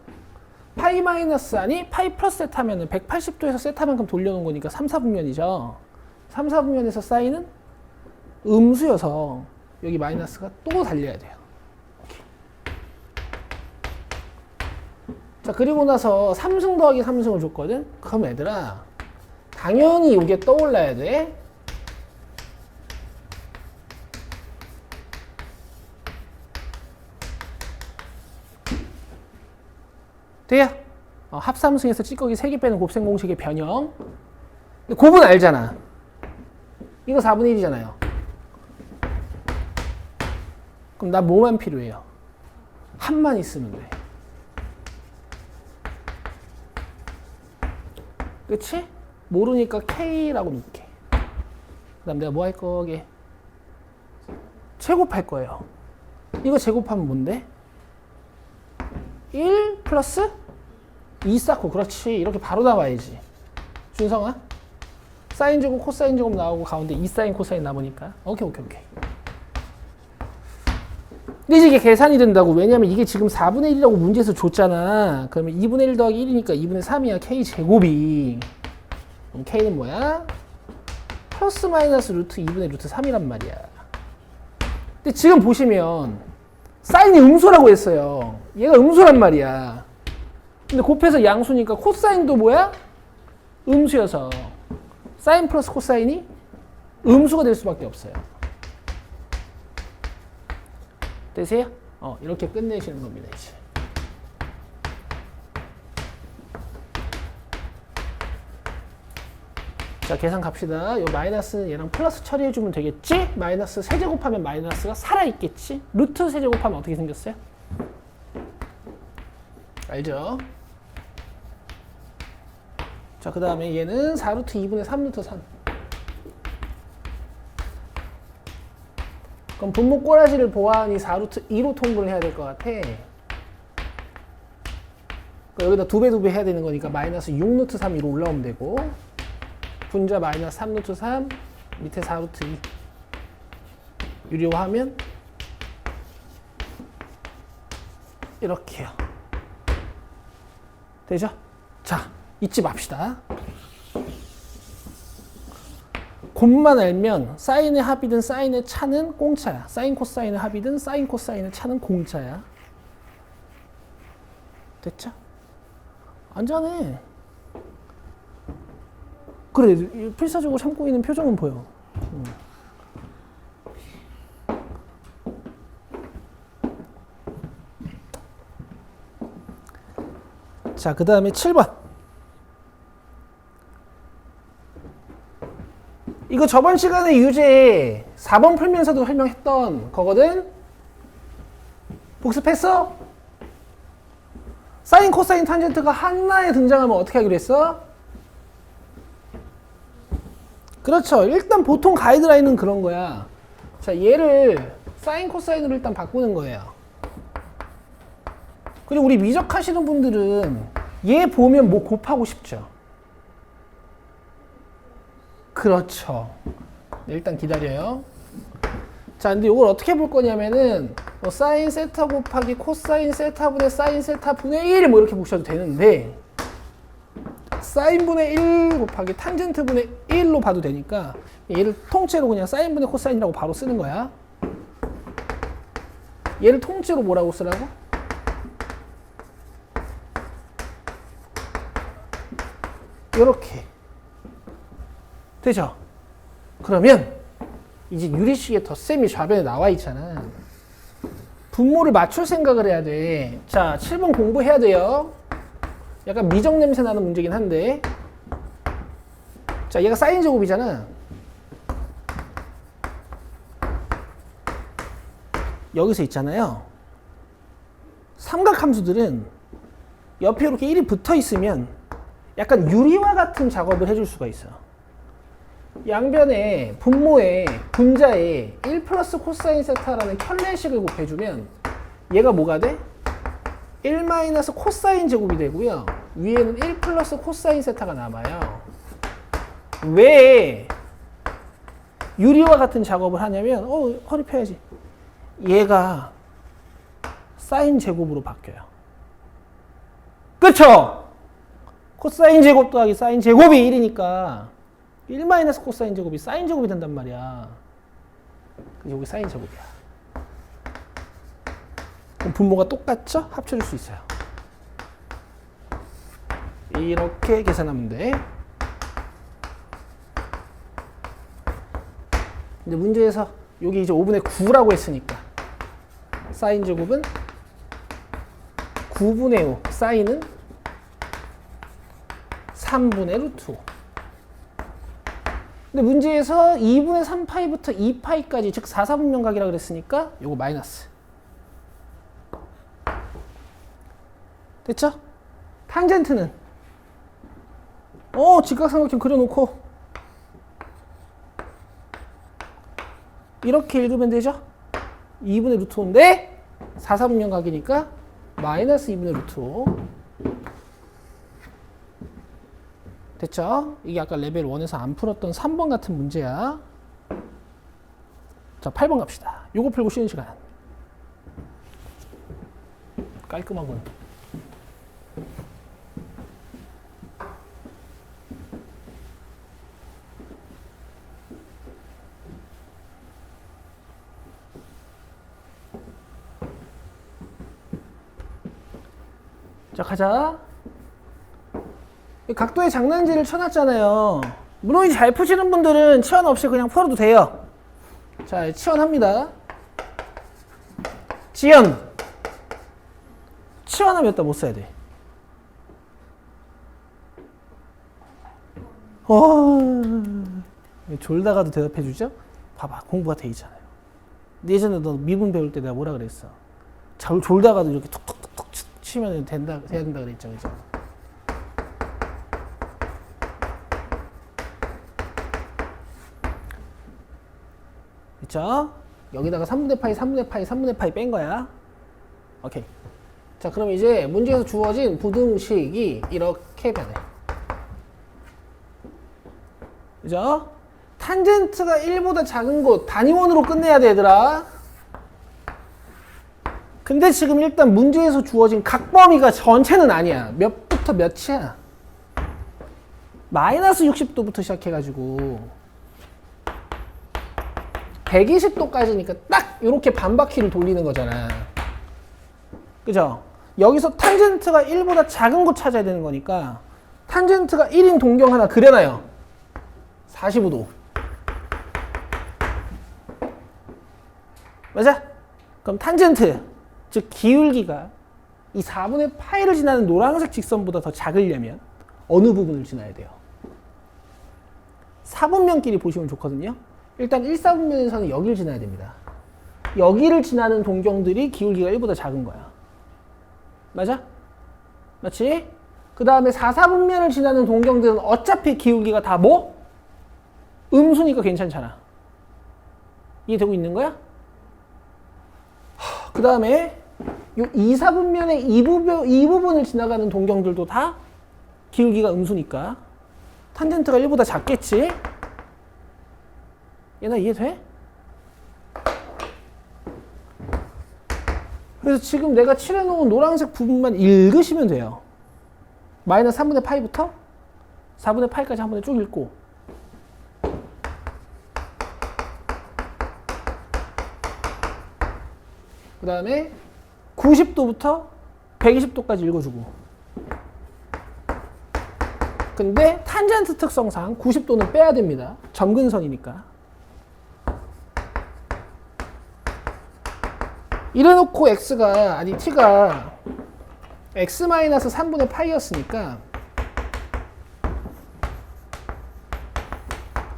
파이 마이너스 아니 파이 플러스 세타면은 180도에서 세타만큼 돌려놓은 거니까 3, 4분면이죠. 3, 4분면에서 사인은 음수여서 여기 마이너스가 또 달려야 돼요. 이렇게. 자, 그리고 나서 3승 더하기 3승을 줬거든. 그럼 얘들아 당연히 이게 떠올라야 돼. 돼요? 합삼승에서 찌꺼기 3개 빼는 곱셈 공식의 변형. 근데 곱은 알잖아. 이거 4분의 1이잖아요. 그럼 나 뭐만 필요해요? 합만 있으면 돼. 그치? 모르니까 K라고 놓을게. 그 다음 내가 뭐 할 거게? 제곱할 거예요. 이거 제곱하면 뭔데? 1 플러스 2 쌓고, 그렇지. 이렇게 바로 나와야지. 준성아? 사인 제곱, 코사인 제곱 나오고 가운데 2 사인, 코사인 남으니까. 오케이. 근데 이제 이게 계산이 된다고. 왜냐면 이게 지금 4분의 1이라고 문제에서 줬잖아. 그러면 2분의 1 더하기 1이니까 2분의 3이야. K 제곱이. 그럼 K는 뭐야? 플러스 마이너스 루트 2분의 루트 3이란 말이야. 근데 지금 보시면 사인이 음수라고 했어요. 얘가 음수란 말이야. 근데 곱해서 양수니까 코사인도 뭐야? 음수여서 사인 플러스 코사인이 음수가 될 수밖에 없어요. 되세요? 이렇게 끝내시는 겁니다, 이제. 자, 계산 갑시다. 요 마이너스는 얘랑 플러스 처리해주면 되겠지? 마이너스 세제곱하면 마이너스가 살아있겠지? 루트 세제곱하면 어떻게 생겼어요? 알죠? 자, 그 다음에 얘는 4루트 2분의 3루트 3. 그럼 분모 꼬라지를 보아하니 4루트 2로 통분을 해야 될 것 같아. 여기다 2배 해야 되는 거니까 마이너스 6루트 3 위로 올라오면 되고, 분자 마이너스 3루트 3 밑에 4루트 2 유리화하면 이렇게요. 되죠? 자, 잊지 맙시다. 곱만 알면 사인의 합이든 사인의 차는 공짜야. 사인 코사인의 합이든 사인 코사인의 차는 공짜야. 됐죠? 안전해. 그래, 필사적으로 참고 있는 표정은 보여. 자, 그 다음에 7번. 이거 저번 시간에 유제 4번 풀면서도 설명했던 거거든? 복습했어? 사인, 코사인, 탄젠트가 하나에 등장하면 어떻게 하기로 했어? 그렇죠. 일단 보통 가이드라인은 그런 거야. 자, 얘를 사인, 코사인으로 일단 바꾸는 거예요. 그리고 우리 미적하시는 분들은 얘 보면 뭐 곱하고 싶죠? 그렇죠. 네, 일단 기다려요. 자, 근데 이걸 어떻게 볼 거냐면은 뭐 사인 세타 곱하기 코사인 세타분의 사인 세타분의 1 뭐 이렇게 보셔도 되는데, 사인분의 1 곱하기 탄젠트분의 1로 봐도 되니까 얘를 통째로 그냥 사인분의 코사인이라고 바로 쓰는 거야. 얘를 통째로 뭐라고 쓰라고? 이렇게 되죠? 그러면 이제 유리식의 덧셈이 좌변에 나와 있잖아. 분모를 맞출 생각을 해야 돼. 자, 7번 공부해야 돼요. 약간 미적 냄새 나는 문제긴 한데, 자, 얘가 사인 제곱이잖아. 여기서 있잖아요. 삼각함수들은 옆에 이렇게 1이 붙어 있으면 약간 유리와 같은 작업을 해줄 수가 있어. 양변에 분모에 분자에 1 플러스 코사인 세타라는 켤레식을 곱해주면 얘가 뭐가 돼? 1 마이너스 코사인 제곱이 되고요. 위에는 1 플러스 코사인 세타가 남아요. 왜 유리와 같은 작업을 하냐면 허리 펴야지. 얘가 사인 제곱으로 바뀌어요. 그쵸? 코사인 제곱 더하기 사인 제곱이 1이니까 1 마이너스 코사인 제곱이 사인 제곱이 된단 말이야. 여기 사인 제곱이야. 그럼 분모가 똑같죠? 합쳐줄 수 있어요. 이렇게 계산하면 돼. 근데 문제에서 여기 이제 5분의 9라고 했으니까 사인 제곱은 9분의 5, 사인은 3분의 루트 5. 근데 문제에서 2분의 3파이부터 2파이까지 즉 4, 4분면각이라 그랬으니까 요거 마이너스. 됐죠? 탄젠트는 직각삼각형 그려놓고 이렇게 읽으면 되죠? 2분의 루트 5인데 4, 4분면각이니까 마이너스 2분의 루트 5. 됐죠? 이게 아까 레벨 1에서 안 풀었던 3번 같은 문제야. 자, 8번 갑시다. 요거 풀고 쉬는 시간. 깔끔하군. 자, 가자. 각도의 장난질을 쳐놨잖아요. 물론 잘 푸시는 분들은 치환 없이 그냥 풀어도 돼요. 자, 치환합니다. 지연. 치환하면 여기다 못 써야 돼. 졸다가도 대답해주죠? 봐봐, 공부가 돼 있잖아요. 예전에 너 미분 배울 때 내가 뭐라 그랬어? 졸다가도 이렇게 툭툭툭툭 치면 돼야 된다 그랬죠, 그죠? 그쵸? 여기다가 3분의 파이, 3분의 파이, 3분의 파이 뺀 거야. 오케이. 자, 그럼 이제 문제에서 주어진 부등식이 이렇게 변해. 그죠? 탄젠트가 1보다 작은 곳, 단위원으로 끝내야 돼, 얘들아. 근데 지금 일단 문제에서 주어진 각 범위가 전체는 아니야. 몇부터 몇이야? 마이너스 60도부터 시작해가지고 120도까지니까 딱 이렇게 반바퀴를 돌리는 거잖아. 그죠? 여기서 탄젠트가 1보다 작은 곳 찾아야 되는 거니까 탄젠트가 1인 동경 하나 그려놔요. 45도. 맞아? 그럼 탄젠트, 즉 기울기가 이 4분의 파이를 지나는 노란색 직선보다 더 작으려면 어느 부분을 지나야 돼요? 4분면끼리 보시면 좋거든요. 일단 1, 4분면에서는 여기를 지나야 됩니다. 여기를 지나는 동경들이 기울기가 1보다 작은 거야. 맞아? 맞지? 그 다음에 4, 4분면을 지나는 동경들은 어차피 기울기가 다 뭐? 음수니까 괜찮잖아. 이해되고 있는 거야? 그 다음에 요 2, 4분면의 이 부분을 지나가는 동경들도 다 기울기가 음수니까 탄젠트가 1보다 작겠지? 얘나 이해돼? 그래서 지금 내가 칠해놓은 노란색 부분만 읽으시면 돼요. 마이너스 3분의 파이부터 4분의 파이까지 한 번에 쭉 읽고 그 다음에 90도부터 120도까지 읽어주고 근데 탄젠트 특성상 90도는 빼야 됩니다. 점근선이니까. 이래놓고 t가 x-3분의 파이였으니까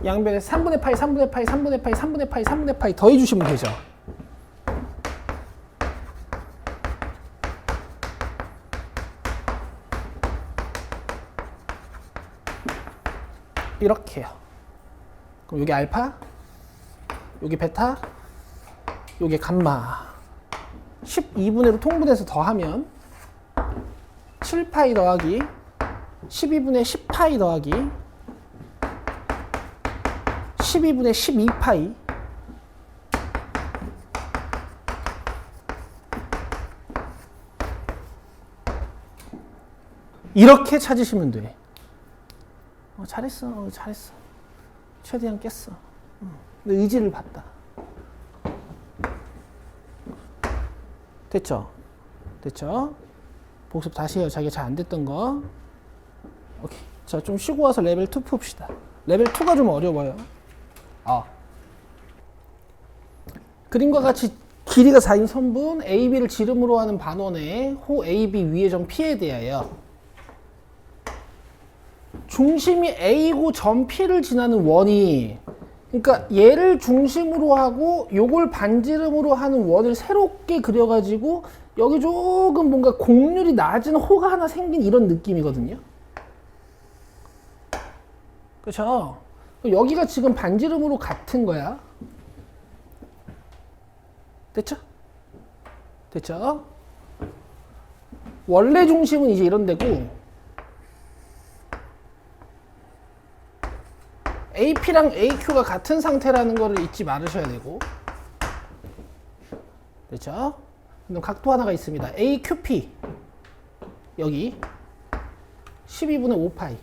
양변에 3분의 파이, 3분의 파이, 3분의 파이, 3분의 파이, 3분의 파이 더해주시면 되죠. 이렇게요. 그럼 여기 알파, 여기 베타, 여기 감마. 12분의 1로 통분해서 더하면 7파이 더하기 12분의 10파이 더하기 12분의 12파이 이렇게 찾으시면 돼. 잘했어. 잘했어. 최대한 깼어. 근데 의지를 봤다. 됐죠? 됐죠? 복습 다시 해요. 자기가 잘 안 됐던 거. 오케이. 자, 좀 쉬고 와서 레벨 2 풉시다. 레벨 2가 좀 어려워요. 그림과 같이 길이가 4인 선분 AB를 지름으로 하는 반원의 호 AB 위의 점 P에 대하여 중심이 A고 점 P를 지나는 원이, 그러니까 얘를 중심으로 하고 요걸 반지름으로 하는 원을 새롭게 그려가지고 여기 조금 뭔가 곡률이 낮은 호가 하나 생긴 이런 느낌이거든요. 그렇죠? 여기가 지금 반지름으로 같은 거야. 됐죠? 됐죠? 원래 중심은 이제 이런 데고 AP랑 AQ가 같은 상태라는 거를 잊지 말으셔야 되고. 됐죠? 그럼 각도 하나가 있습니다. AQP 여기 12분의 5파이.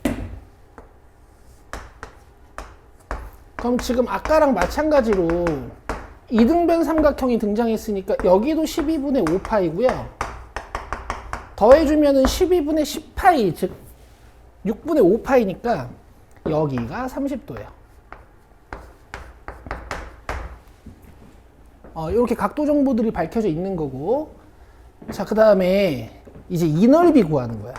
그럼 지금 아까랑 마찬가지로 이등변 삼각형이 등장했으니까 여기도 12분의 5파이고요. 더해주면은 12분의 10파이, 즉 6분의 5파이니까 여기가 30도예요. 이렇게 각도 정보들이 밝혀져 있는 거고. 자, 그 다음에 이제 이 넓이 구하는 거야.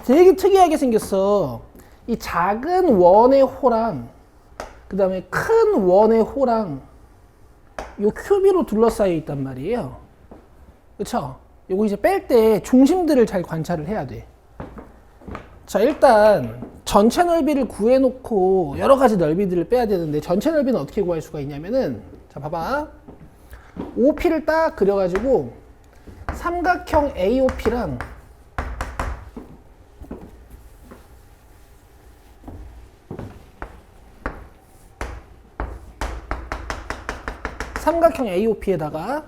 되게 특이하게 생겼어. 이 작은 원의 호랑 그 다음에 큰 원의 호랑 요 큐비로 둘러싸여 있단 말이에요. 그쵸? 요거 이제 뺄 때 중심들을 잘 관찰을 해야 돼. 자, 일단 전체 넓이를 구해놓고 여러 가지 넓이들을 빼야 되는데 전체 넓이는 어떻게 구할 수가 있냐면은, 자, 봐봐. OP를 딱 그려가지고 삼각형 AOP랑 삼각형 AOP에다가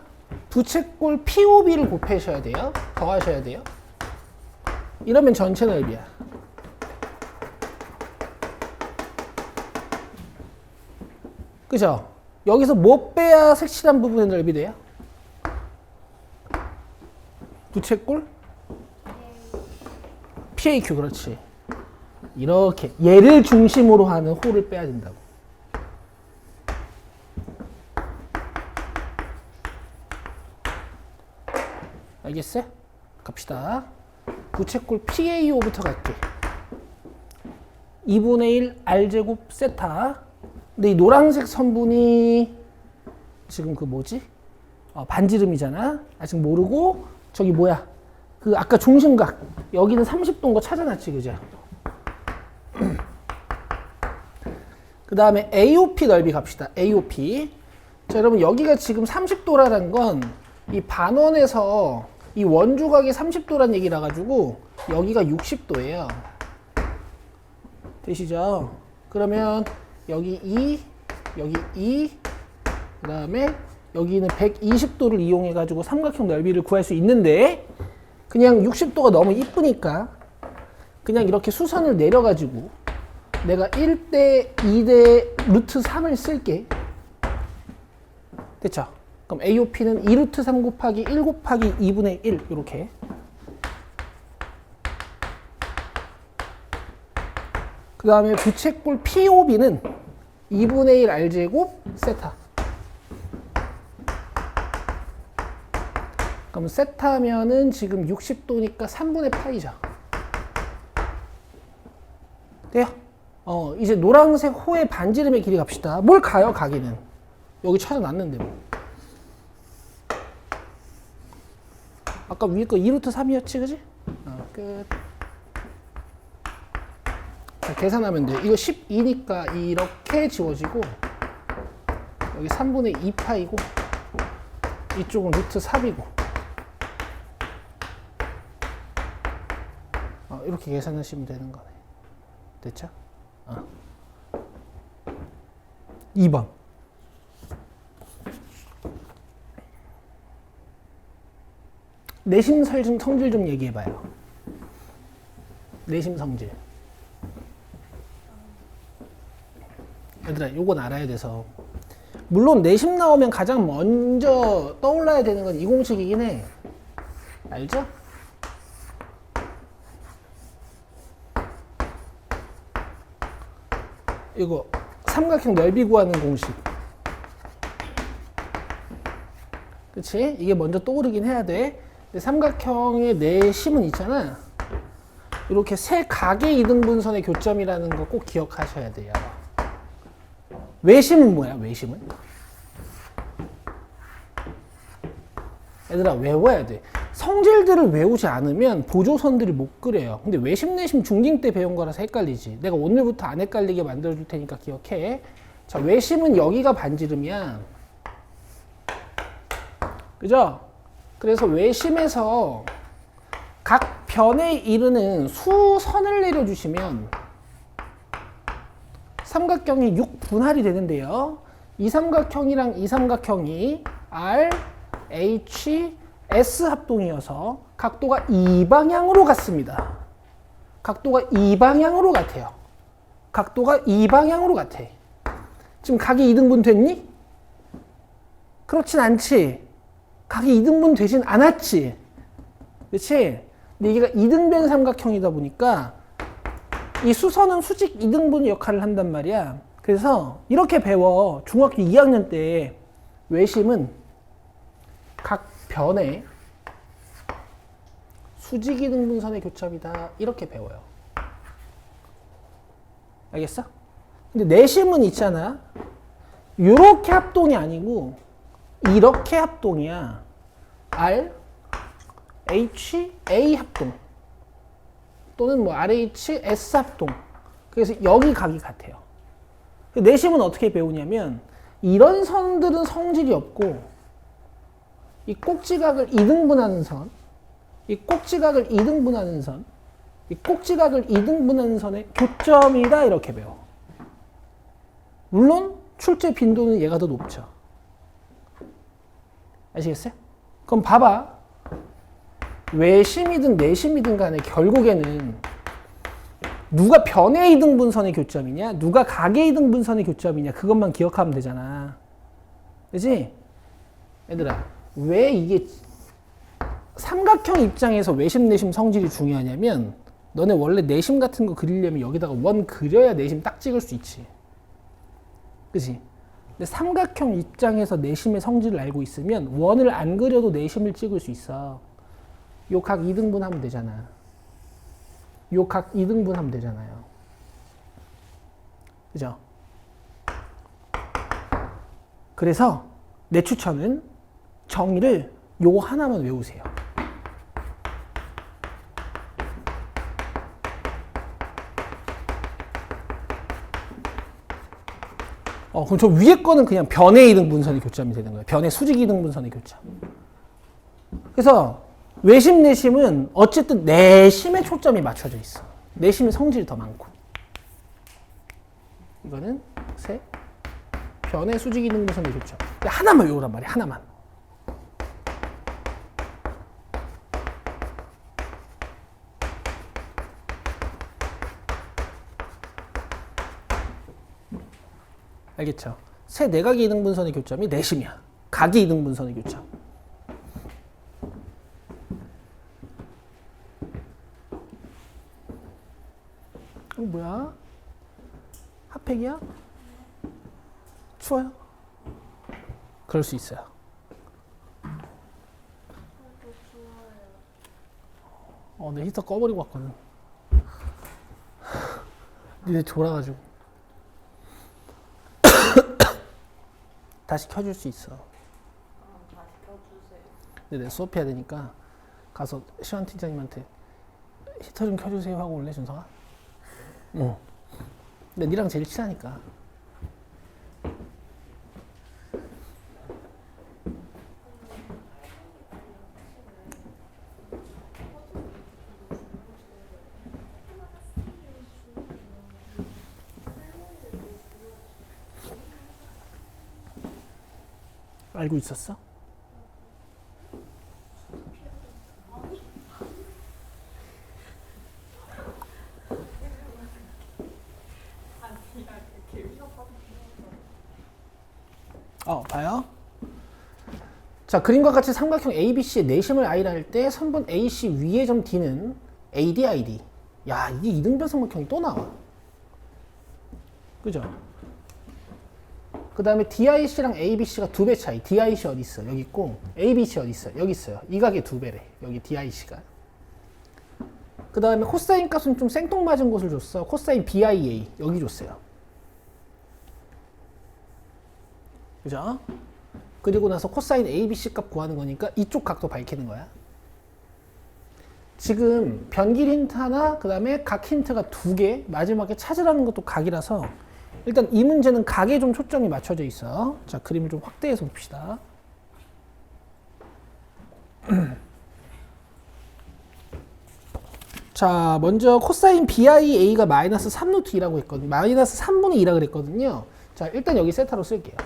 부채꼴 POB를 곱하셔야 돼요. 더하셔야 돼요. 이러면 전체 넓이야. 그죠? 여기서 뭐 빼야 색칠한 부분의 넓이 돼요? 부채꼴? PAQ, 그렇지. 이렇게 얘를 중심으로 하는 호를 빼야 된다고. 알겠어요? 갑시다. 부채꼴 PAO부터 갈게. 2분의 1 R제곱 세타. 근데 이 노란색 선분이 지금 그 뭐지? 반지름이잖아. 아직 모르고 저기 뭐야? 그 아까 중심각 여기는 30도인 거 찾아놨지, 그죠? 그 다음에 AOP 넓이 갑시다. AOP. 자, 여러분 여기가 지금 30도라는 건 이 반원에서 이 원주각이 30도란 얘기라 가지고 여기가 60도예요. 되시죠? 그러면 여기 2, 여기 2, 그 다음에 여기는 120도를 이용해 가지고 삼각형 넓이를 구할 수 있는데, 그냥 60도가 너무 이쁘니까 그냥 이렇게 수선을 내려 가지고 내가 1대 2대 루트 3을 쓸게. 됐죠? 그럼 AOP는 2 루트 3 곱하기 1 곱하기 2분의 1 이렇게. 그 다음에 부채꼴 POB는 2분의 1 R제곱 세타. 그럼 세타면은 지금 60도니까 3분의 파이죠. 돼요? 이제 노란색 호의 반지름의 길이 갑시다. 뭘 가요, 가기는. 여기 찾아놨는데 뭐. 아까 위에 거 2루트 3이었지, 그지? 끝. 자, 계산하면 돼요. 이거 12니까 이렇게 지워지고 여기 3분의 2파이고 이쪽은 루트 3이고 이렇게 계산하시면 되는 거네. 됐죠? 2번. 내심 성질 좀 얘기해봐요. 내심 성질. 얘들아, 요건 알아야 돼서. 물론 내심 나오면 가장 먼저 떠올라야 되는 건 이 공식이긴 해. 알죠? 이거 삼각형 넓이 구하는 공식. 그치? 이게 먼저 떠오르긴 해야 돼. 근데 삼각형의 내심은 있잖아. 이렇게 세 각의 이등분선의 교점이라는 거 꼭 기억하셔야 돼요. 외심은 뭐야? 외심은? 얘들아, 외워야 돼. 성질들을 외우지 않으면 보조선들이 못 그려요. 근데 외심, 내심 중딩 때 배운 거라서 헷갈리지. 내가 오늘부터 안 헷갈리게 만들어줄 테니까 기억해. 자, 외심은 여기가 반지름이야. 그죠? 그래서 외심에서 각 변에 이르는 수선을 내려주시면 삼각형이 6분할이 되는데요. 이 삼각형이랑 이 삼각형이 R, H, S 합동이어서 각도가 이 방향으로 같습니다. 각도가 이 방향으로 같아요. 각도가 이 방향으로 같아. 지금 각이 2등분 됐니? 그렇진 않지. 각이 2등분 되진 않았지. 그렇지? 근데 이게 2등변 삼각형이다 보니까 이 수선은 수직 2등분 역할을 한단 말이야. 그래서 이렇게 배워. 중학교 2학년 때 외심은 각 변에 수직 2등분선의 교점이다. 이렇게 배워요. 알겠어? 근데 내심은 있잖아. 이렇게 합동이 아니고 이렇게 합동이야. R, H, A 합동 또는 뭐 RH, S 합동. 그래서 여기 각이 같아요. 내심은 어떻게 배우냐면 이런 선들은 성질이 없고 이 꼭지각을 2등분하는 선, 이 꼭지각을 2등분하는 선, 이 꼭지각을 2등분하는 선의 교점이다 이렇게 배워. 물론 출제 빈도는 얘가 더 높죠. 아시겠어요? 그럼 봐봐. 외심이든 내심이든 간에 결국에는 누가 변의 2등분선의 교점이냐, 누가 각의 2등분선의 교점이냐 그것만 기억하면 되잖아. 그치? 얘들아, 왜 이게 삼각형 입장에서 외심, 내심 성질이 중요하냐면 너네 원래 내심 같은 거 그리려면 여기다가 원 그려야 내심 딱 찍을 수 있지. 그치? 근데 삼각형 입장에서 내심의 성질을 알고 있으면 원을 안 그려도 내심을 찍을 수 있어. 요 각 2등분 하면 되잖아. 요 각 2등분 하면 되잖아요. 그죠? 그래서 내 추천은 정의를 요 하나만 외우세요. 그럼 저 위에 거는 그냥 변의 2등분선의 교점이 되는 거예요. 변의 수직 2등분선의 교점. 그래서 외심, 내심은 어쨌든 내심에 초점이 맞춰져 있어. 내심의 성질이 더 많고. 이거는 세 변의 수직 2등분선의 교점. 하나만 외우란 말이야. 하나만. 알겠죠? 세 내각의 2등분선의 교점이 내심이야. 각의 2등분선의 교점. 뭐야? 핫팩이야? 추워요? 그럴 수 있어요. 내 히터 꺼버리고 왔거든. 니네 졸아가지고. 다시 켜줄 수 있어. 다시 켜주세요. 근데 내 수업해야 되니까 가서 시원 팀장님한테 히터 좀 켜주세요 하고 올래, 준성아? 응. 근데 니랑 제일 친하니까. 알고 있었어? 봐요. 자, 그림과 같이 삼각형 ABC의 내심을 I라 할 때 선분 AC 위의 점 D는 AD, ID. 야, 이게 이등변 삼각형이 또 나와. 그죠? 그 다음에 DIC랑 ABC가 2배 차이. DIC 어디 있어? 여기 있고 ABC 어디 있어? 여기 있어요. 이 각의 2배래. 여기 DIC가. 그 다음에 코사인 값은 좀 생뚱맞은 곳을 줬어. 코사인 BIA 여기 줬어요. 그죠? 그리고 나서 코사인 ABC 값 구하는 거니까 이쪽 각도 밝히는 거야. 지금 변길 힌트 하나, 그 다음에 각 힌트가 2개, 마지막에 찾으라는 것도 각이라서 일단 이 문제는 각에 좀 초점이 맞춰져 있어. 자, 그림을 좀 확대해서 봅시다. 자, 먼저 코사인 BIA가 마이너스 3루트 2라고 했거든요. 마이너스 3분의 2라고 그랬거든요. 자, 일단 여기 세타로 쓸게요.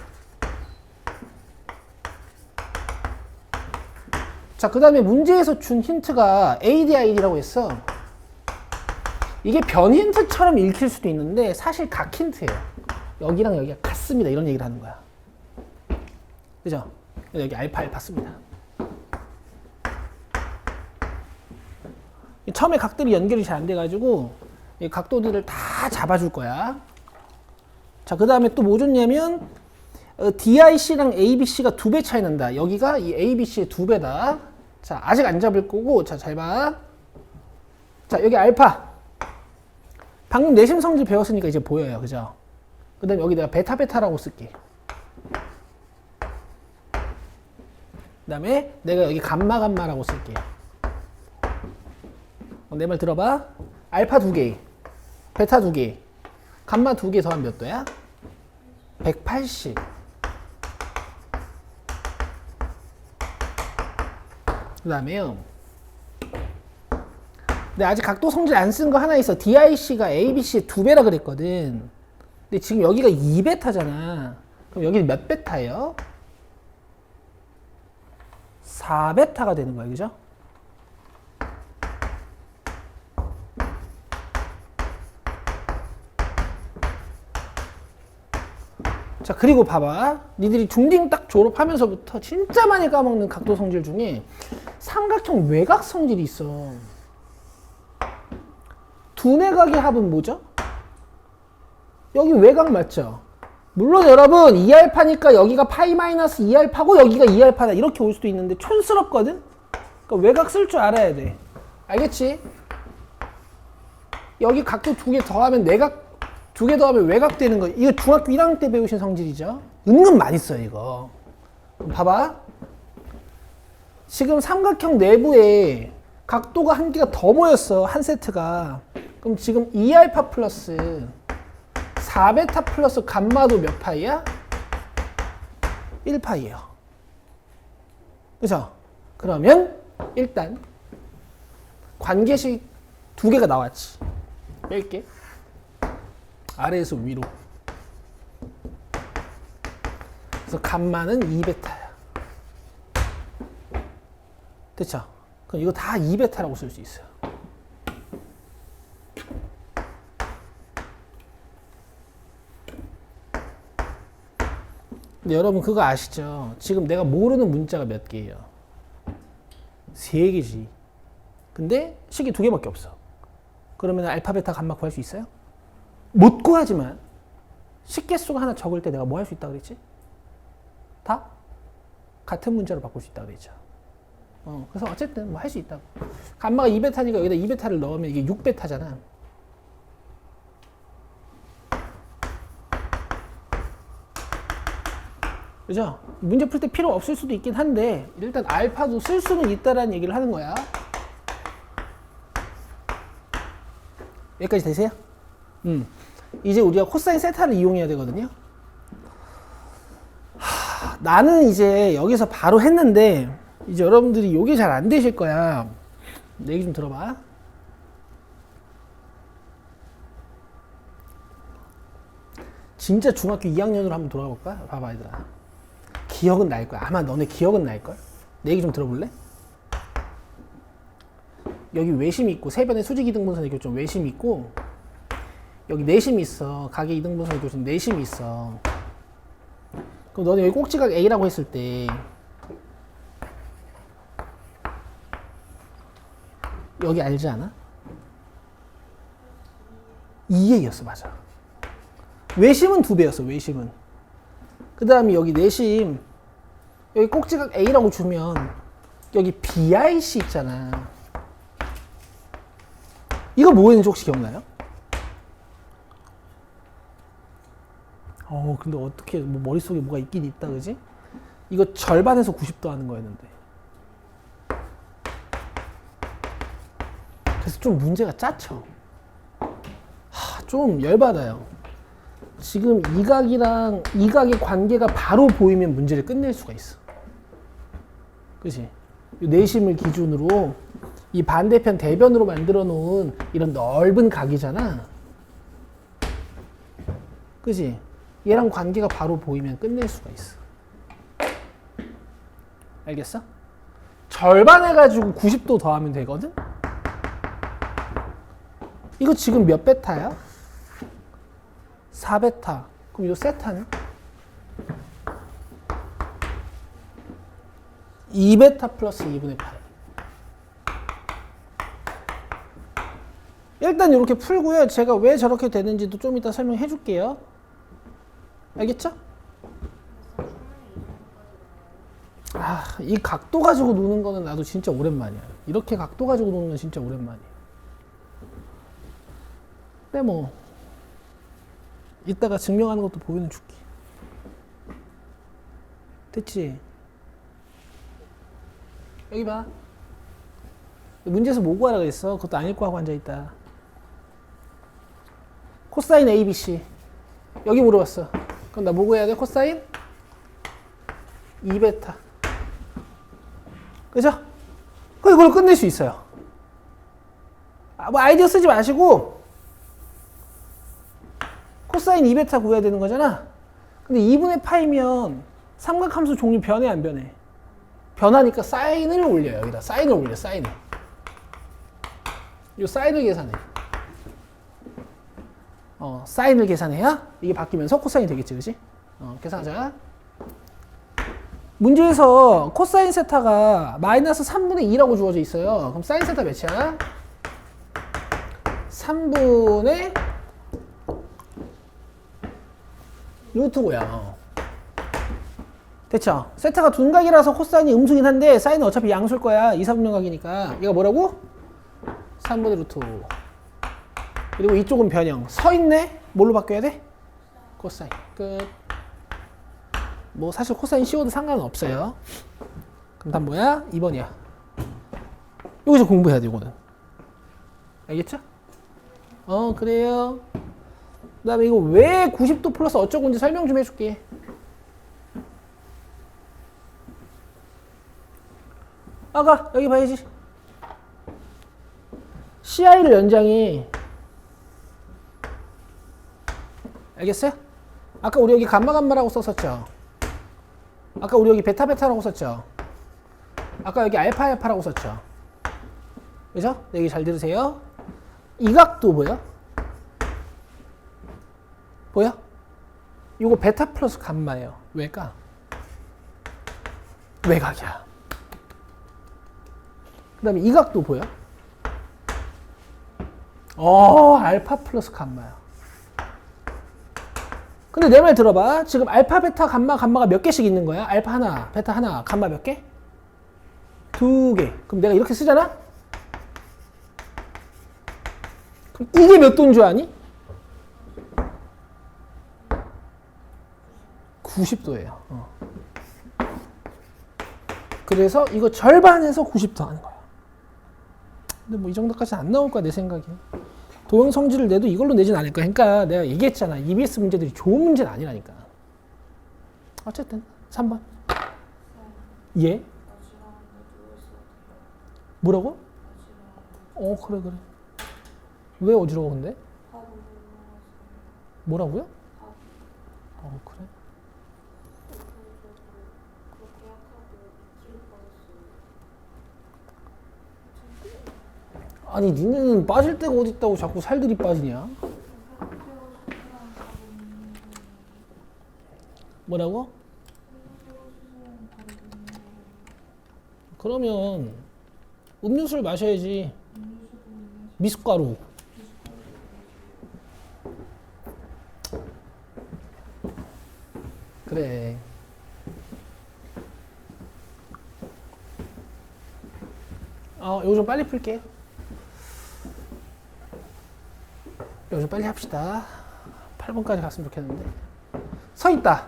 자, 그 다음에 문제에서 준 힌트가 ADID라고 했어. 이게 변 힌트처럼 읽힐 수도 있는데 사실 각 힌트예요. 여기랑 여기가 같습니다. 이런 얘기를 하는 거야. 그죠? 여기 알파 씁니다. 처음에 각들이 연결이 잘 안 돼가지고 이 각도들을 다 잡아줄 거야. 자, 그 다음에 또 뭐 줬냐면 DIC랑 ABC가 2배 차이 난다. 여기가 이 ABC의 2배다. 자, 아직 안 잡을 거고, 자, 잘 봐. 자, 여기 알파. 방금 내심 성질 배웠으니까 이제 보여요. 그죠? 그 다음에 여기 내가 베타라고 쓸게. 그 다음에 내가 여기 감마라고 쓸게. 내 말 들어봐. 알파 2개, 베타 2개, 감마 2개 더하면 몇 도야? 180. 그 다음에요. 근데 아직 각도 성질 안 쓴 거 하나 있어. DIC가 ABC의 2배라 그랬거든. 근데 지금 여기가 2베타잖아. 그럼 여기 몇 베타예요? 4베타가 되는 거야. 그죠? 자, 그리고 봐봐. 니들이 중딩 딱 졸업하면서부터 진짜 많이 까먹는 각도 성질 중에 삼각형 외곽 성질이 있어. 두내각의 합은 뭐죠? 여기 외곽 맞죠? 물론 여러분 2알파니까 여기가 파이 마이너스 2알파고 여기가 2알파다 이렇게 올 수도 있는데 촌스럽거든? 그러니까 외곽 쓸 줄 알아야 돼. 알겠지? 여기 각도 2개 더하면 내각 2개 더하면 외곽 되는 거. 이거 중학교 1학년 때 배우신 성질이죠? 은근 많이 써요 이거. 그럼 봐봐. 지금 삼각형 내부에 각도가 한 개가 더 모였어. 한 세트가. 그럼 지금 2알파 플러스 4베타 플러스 감마도 몇 파이야? 1파이에요. 그죠? 그러면 일단 관계식 2개가 나왔지. 뺄게. 아래에서 위로. 그래서 감마는 2베타야. 됐죠? 그럼 이거 다 2베타라고 쓸 수 있어요. 근데 여러분 그거 아시죠? 지금 내가 모르는 문자가 몇 개예요? 3개지. 근데 식이 2개밖에 없어. 그러면 알파, 베타, 감마 구할 수 있어요? 못 구하지만 식개수가 하나 적을 때 내가 뭐 할 수 있다고 그랬지? 다 같은 문자로 바꿀 수 있다고 그랬죠. 그래서 어쨌든 뭐 할 수 있다고. 감마가 2베타니까 여기다 2베타를 넣으면 이게 6베타잖아. 그죠? 문제 풀 때 필요 없을 수도 있긴 한데 일단 알파도 쓸 수는 있다라는 얘기를 하는 거야. 여기까지 되세요? 이제 우리가 코사인 세타를 이용해야 되거든요. 나는 이제 여기서 바로 했는데 이제 여러분들이 요게 잘 안 되실 거야. 내 얘기 좀 들어봐. 진짜 중학교 2학년으로 한번 돌아가 볼까? 봐봐 얘들아. 기억은 날 거야. 아마 너네 기억은 날 걸. 내 얘기 좀 들어볼래? 여기 외심이 있고 세변에 수직 이등분선의 교점 외심이 있고 여기 내심이 있어. 가계 이등분선의 교점 내심이 있어. 그럼 너네 여기 꼭지각 A라고 했을 때 여기 알지 않아? 2A였어. 맞아. 외심은 2배였어. 외심은. 그 다음에 여기 내심 여기 꼭지각 A라고 주면 여기 BIC 있잖아. 이거 뭐였는지 혹시 기억나요? 근데 어떻게 뭐 머릿속에 뭐가 있긴 있다 그지? 이거 절반에서 90도 하는 거였는데 그래서 좀 문제가 짜쳐. 좀 열받아요. 지금 이 각이랑 이 각의 관계가 바로 보이면 문제를 끝낼 수가 있어. 그치? 내심을 기준으로 이 반대편 대변으로 만들어 놓은 이런 넓은 각이잖아. 그치? 얘랑 관계가 바로 보이면 끝낼 수가 있어. 알겠어? 절반 해가지고 90도 더하면 되거든? 이거 지금 몇 베타야? 4베타. 그럼 이 세타는? 2베타 플러스 2분의 8. 일단 이렇게 풀고요. 제가 왜 저렇게 되는지도 좀 이따 설명해 줄게요. 알겠죠? 이 각도 가지고 노는 거는 나도 진짜 오랜만이야. 이렇게 각도 가지고 노는 건 진짜 오랜만이야. 근데 뭐 이따가 증명하는 것도 보여는 줄게. 됐지? 여기 봐. 문제에서 뭐 구하라 그랬어? 그것도 안 읽고 하고 앉아있다. 코사인 ABC. 여기 물어봤어. 그럼 나 뭐 구해야 돼? 코사인 2베타. 그죠? 그럼 이걸 끝낼 수 있어요. 뭐 아이디어 쓰지 마시고 코사인 2베타 구해야 되는 거잖아. 근데 2분의 파이면 삼각함수 종류 변해 안 변해? 변하니까 사인을 올려요. 여기다 사인을 올려. 사인을. 이 사인을 계산해. 사인을 계산해야 이게 바뀌면서 코사인이 되겠지, 그치? 계산하자. 문제에서 코사인 세타가 마이너스 3분의 2라고 주어져 있어요. 그럼 사인 세타 몇이야? 3분의 루트 5야. 됐죠? 세타가 둔각이라서 코사인이 음수긴 한데 사인은 어차피 양수일 거야. 2, 4분의 각이니까. 얘가 뭐라고? 3분의 루트 5. 그리고 이쪽은 변형. 서 있네? 뭘로 바뀌어야 돼? 코사인. 끝. 뭐 사실 코사인 씌워도 상관은 없어요. 그럼 답 뭐야? 2번이야. 여기서 공부해야 돼, 이거는. 알겠죠? 그래요. 그 다음에 이거 왜 90도 플러스 어쩌고인지 설명 좀 해줄게. 아가, 여기 봐야지. CI를 연장이 알겠어요? 아까 우리 여기 감마라고 썼었죠? 아까 우리 여기 베타라고 썼죠? 아까 여기 알파라고 썼죠? 그죠? 여기 잘 들으세요. 이 각도 보여? 보여? 이거 베타 플러스 감마예요. 왜일까? 외곽이야. 그 다음에 이 각도 보여? 알파 플러스 감마야. 근데 내 말 들어봐. 지금 알파, 베타, 감마가 몇 개씩 있는 거야? 알파 하나, 베타 하나, 감마 몇 개? 2개. 그럼 내가 이렇게 쓰잖아? 그럼 이게 몇 도인 줄 아니? 90도예요. 그래서 이거 절반에서 90도 하는 거야. 근데 뭐 이 정도까지 안 나올 거야, 내 생각에. 도형 성질을 내도 이걸로 내진 않을 거야. 그러니까 내가 얘기했잖아. EBS 문제들이 좋은 문제는 아니라니까. 어쨌든 3번. 예? 뭐라고? 그래. 왜 어지러워 근데? 뭐라고요? 그래? 아니 니네는 빠질 데가 어디 있다고 자꾸 살들이 빠지냐? 뭐라고? 그러면 음료수를 마셔야지. 미숫가루. 그래. 이거 좀 빨리 풀게. 이거 좀 빨리 합시다. 8번까지 갔으면 좋겠는데. 서 있다.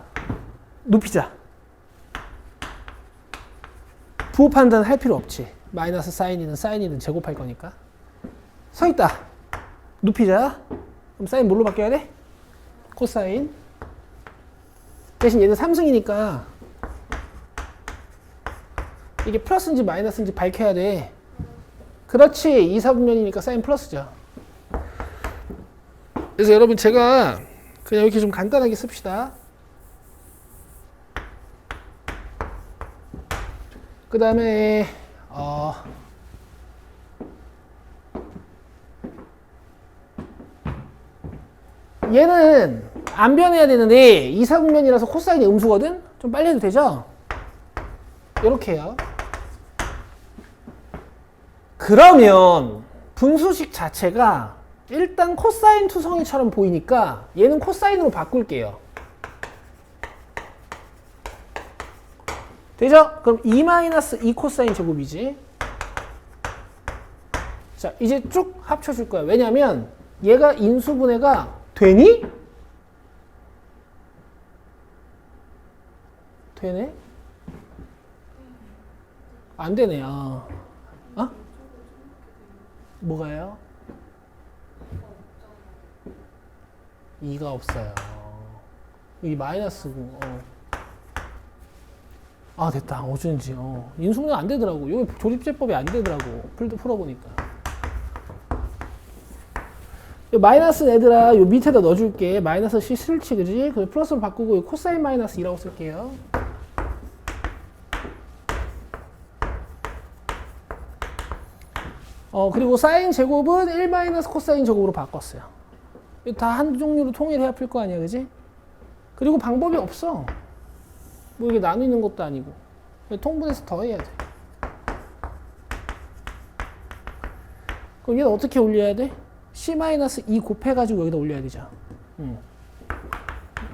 눕히자. 부호 판단 할 필요 없지. 마이너스 사인이든 사인이든 제곱할 거니까. 서 있다. 눕히자. 그럼 사인 뭘로 바뀌어야 돼? 코사인. 대신 얘는 삼승이니까 이게 플러스인지 마이너스인지 밝혀야 돼. 그렇지. 2, 4분면이니까 사인 플러스죠. 그래서 여러분 제가 그냥 이렇게 좀 간단하게 씁시다. 그 다음에 얘는 안 변해야 되는데 2, 4분면이라서 코사인이 음수거든? 좀 빨리 해도 되죠? 이렇게 해요. 그러면 분수식 자체가 일단 코사인 투성이처럼 보이니까 얘는 코사인으로 바꿀게요. 되죠? 그럼 2-2 코사인 제곱이지. 자, 이제 쭉 합쳐줄 거야. 왜냐면 얘가 인수분해가 되니? 되네? 안 되네. 뭐가요? 2가 없어요. 여기 마이너스고. 됐다. 어쩐지. 인수분해 안 되더라고. 여기 조립제법이 안 되더라고. 풀어보니까. 마이너스 얘들아, 요 밑에다 넣어줄게. 마이너스 C 싫지, 그지? 그래서 플러스로 바꾸고 코사인 마이너스 2라고 쓸게요. 그리고 사인 제곱은 1 마이너스 코사인 제곱으로 바꿨어요. 다 한 종류로 통일해야 풀 거 아니야, 그지? 그리고 방법이 없어. 뭐 이게 나누는 것도 아니고. 통분해서 더해야 돼. 그럼 얘는 어떻게 올려야 돼? C-2 곱해가지고 여기다 올려야 되죠.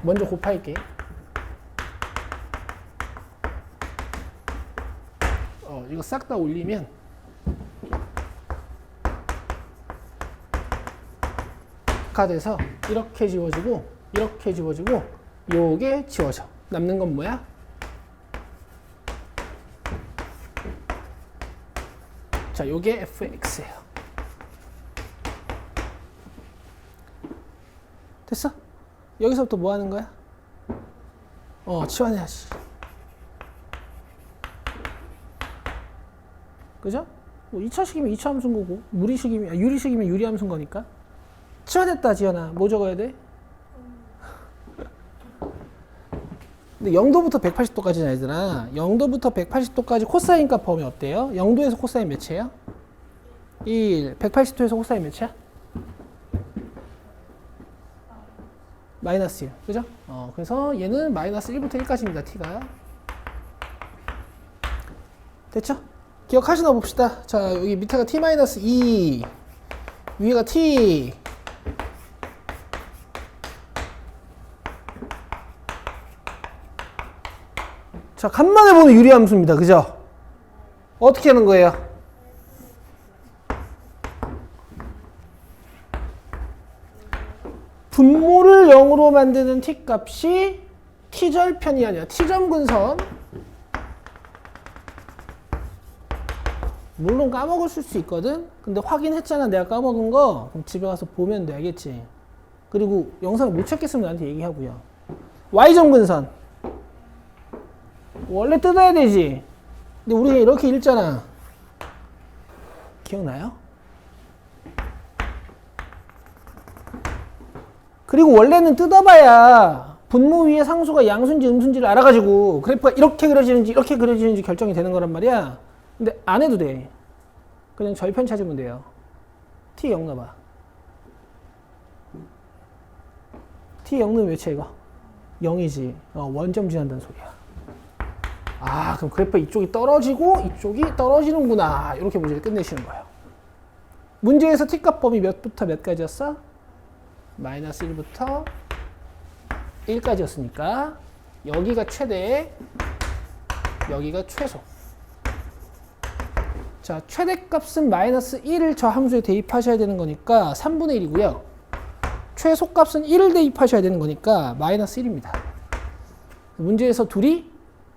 먼저 곱할게. 이거 싹 다 올리면 가 돼서 이렇게 지워지고 이렇게 지워지고 요게 지워져. 남는 건 뭐야? 자, 요게 fx예요. 됐어? 여기서부터 뭐 하는 거야? 치환해야지. 그죠? 뭐 2차식이면 2차 함수인 거고, 유리식이면 유리 함수인 거니까. 치환했다, 지연아. 뭐 적어야 돼? 근데 0도부터 180도까지는 얘들아. 0도부터 180도까지 코사인 값 범위 어때요? 0도에서 코사인 몇이에요? 1. 180도에서 코사인 몇이야? 마이너스 1. 그죠? 그래서 얘는 마이너스 1부터 1까지입니다. t가. 됐죠? 기억하시나 봅시다. 자, 여기 밑에가 t-2, 위에가 t. 자, 간만에 보는 유리함수입니다. 그죠? 어떻게 하는 거예요? 분모를 0으로 만드는 t 값이 t절편이 아니라 t점근선 물론 까먹을 수 있거든. 근데 확인했잖아 내가 까먹은 거. 그럼 집에 가서 보면 돼. 알겠지? 그리고 영상 못 찾겠으면 나한테 얘기하고요. Y점근선 원래 뜯어야 되지. 근데 우리가 이렇게 읽잖아. 기억나요? 그리고 원래는 뜯어봐야 분모 위의 상수가 양수인지 음수인지를 알아가지고 그래프가 이렇게 그려지는지 이렇게 그려지는지 결정이 되는 거란 말이야. 근데 안 해도 돼. 그냥 절편 찾으면 돼요. t 0 넣어봐. t 0 넣으면 몇이야 이거? 0이지. 원점 지난다는 소리야. 아 그럼 그래프 이쪽이 떨어지고 이쪽이 떨어지는구나. 이렇게 문제를 끝내시는 거예요. 문제에서 t값 범위 몇부터 몇까지였어? 마이너스 1부터 1까지였으니까 여기가 최대, 여기가 최소. 자, 최대값은 마이너스 1을 저 함수에 대입하셔야 되는 거니까 3분의 1이고요. 최소값은 1을 대입하셔야 되는 거니까 마이너스 1입니다. 문제에서 둘이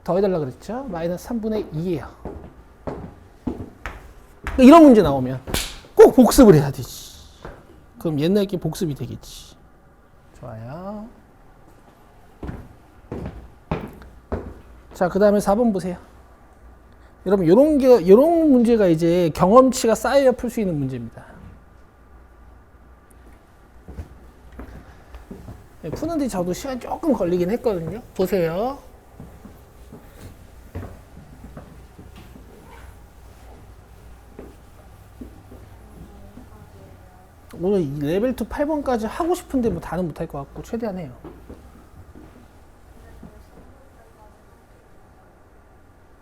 더해달라 그랬죠? 마이너스 3분의 2예요. 이런 문제 나오면 꼭 복습을 해야 되지. 그럼 옛날 게 복습이 되겠지. 좋아요. 자, 그 다음에 4번 보세요. 여러분, 요런 문제가 이제 경험치가 쌓여야 풀 수 있는 문제입니다. 네, 푸는데 저도 시간 조금 걸리긴 했거든요. 보세요. 오늘 레벨 2 8번까지 하고 싶은데 뭐 다는 못할 것 같고 최대한 해요.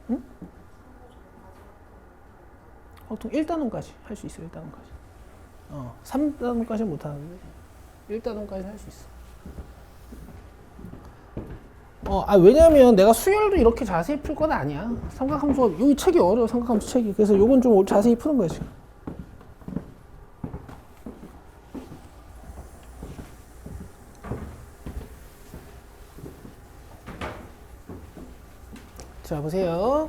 응? 보통 1단원까지 할 수 있어. 1단원까지. 3단원까지는 못하는데 1단원까지 할 수 있어. 왜냐면 내가 수열도 이렇게 자세히 풀 건 아니야. 삼각함수가 여기 책이 어려워. 삼각함수 책이. 그래서 요건 좀 자세히 푸는 거지. 자, 보세요.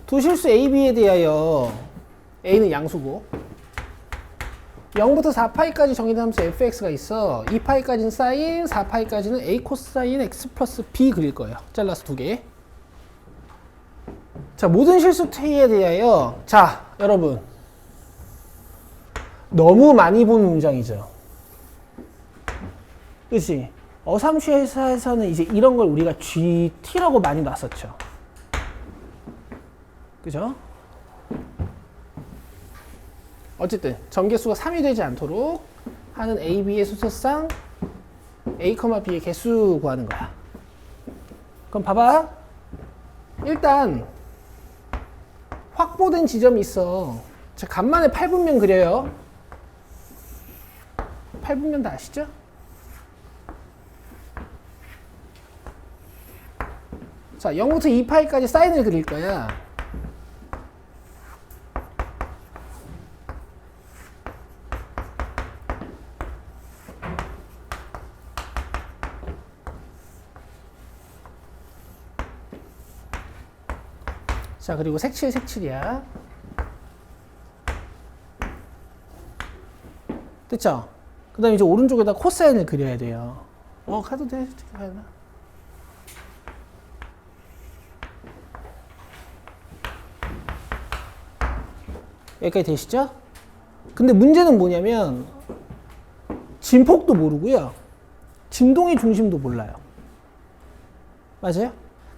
두 실수 A, B에 대하여 A는 양수고 0부터 4파이까지 정의된 함수 fx가 있어. 2파이까지는 사인, 4파이까지는 a 코사인 x 플러스 b 그릴 거예요. 잘라서 두 개. 자, 모든 실수 t에 대하여 자, 여러분 너무 많이 본 문장이죠. 그치? 어삼수에서는 이제 이런 걸 우리가 GT라고 많이 놨었죠. 그죠? 어쨌든 전개수가 3이 되지 않도록 하는 A, B의 수서상 A, B의 개수 구하는 거야. 그럼 봐봐. 일단 확보된 지점이 있어. 자, 간만에 8분면 그려요. 8분면 다 아시죠? 자, 0부터 2파이까지 사인을 그릴 거야. 자, 그리고 색칠이야. 됐죠? 그 다음에 이제 오른쪽에다 코사인을 그려야 돼요. 가도 돼. 여기까지 되시죠? 근데 문제는 뭐냐면 진폭도 모르고요. 진동의 중심도 몰라요. 맞아요?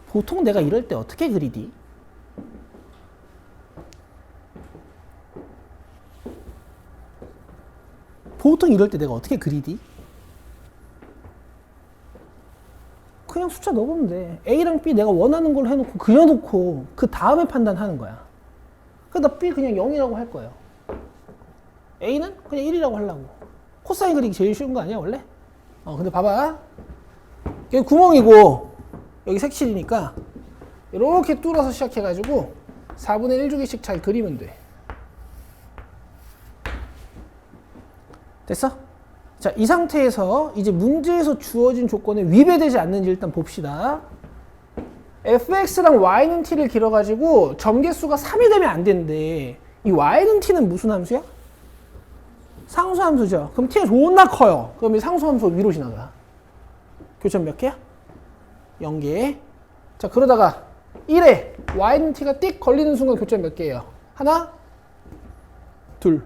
보통 내가 이럴 때 어떻게 그리디? 보통 이럴 때 내가 어떻게 그리디? 그냥 숫자 넣어보면 돼. A랑 B 내가 원하는 걸 해놓고 그려놓고 그 다음에 판단하는 거야. 그러니까 B 그냥 0이라고 할 거예요. A는 그냥 1이라고 하려고. 코사인 그리기 제일 쉬운 거 아니야 원래? 근데 봐봐. 여기 구멍이고 여기 색칠이니까 이렇게 뚫어서 시작해가지고 4분의 1주기씩 잘 그리면 돼. 됐어? 자, 이 상태에서 이제 문제에서 주어진 조건에 위배되지 않는지 일단 봅시다. fx랑 y는 t를 길어가지고 점개수가 3이 되면 안 되는데 이 y는 t는 무슨 함수야? 상수함수죠. 그럼 t가 존나 커요. 그럼 이 상수함수 위로 지나가. 교점 몇 개야? 0개. 자, 그러다가 1에 y는 t가 띡 걸리는 순간 교점 몇 개예요? 하나, 둘.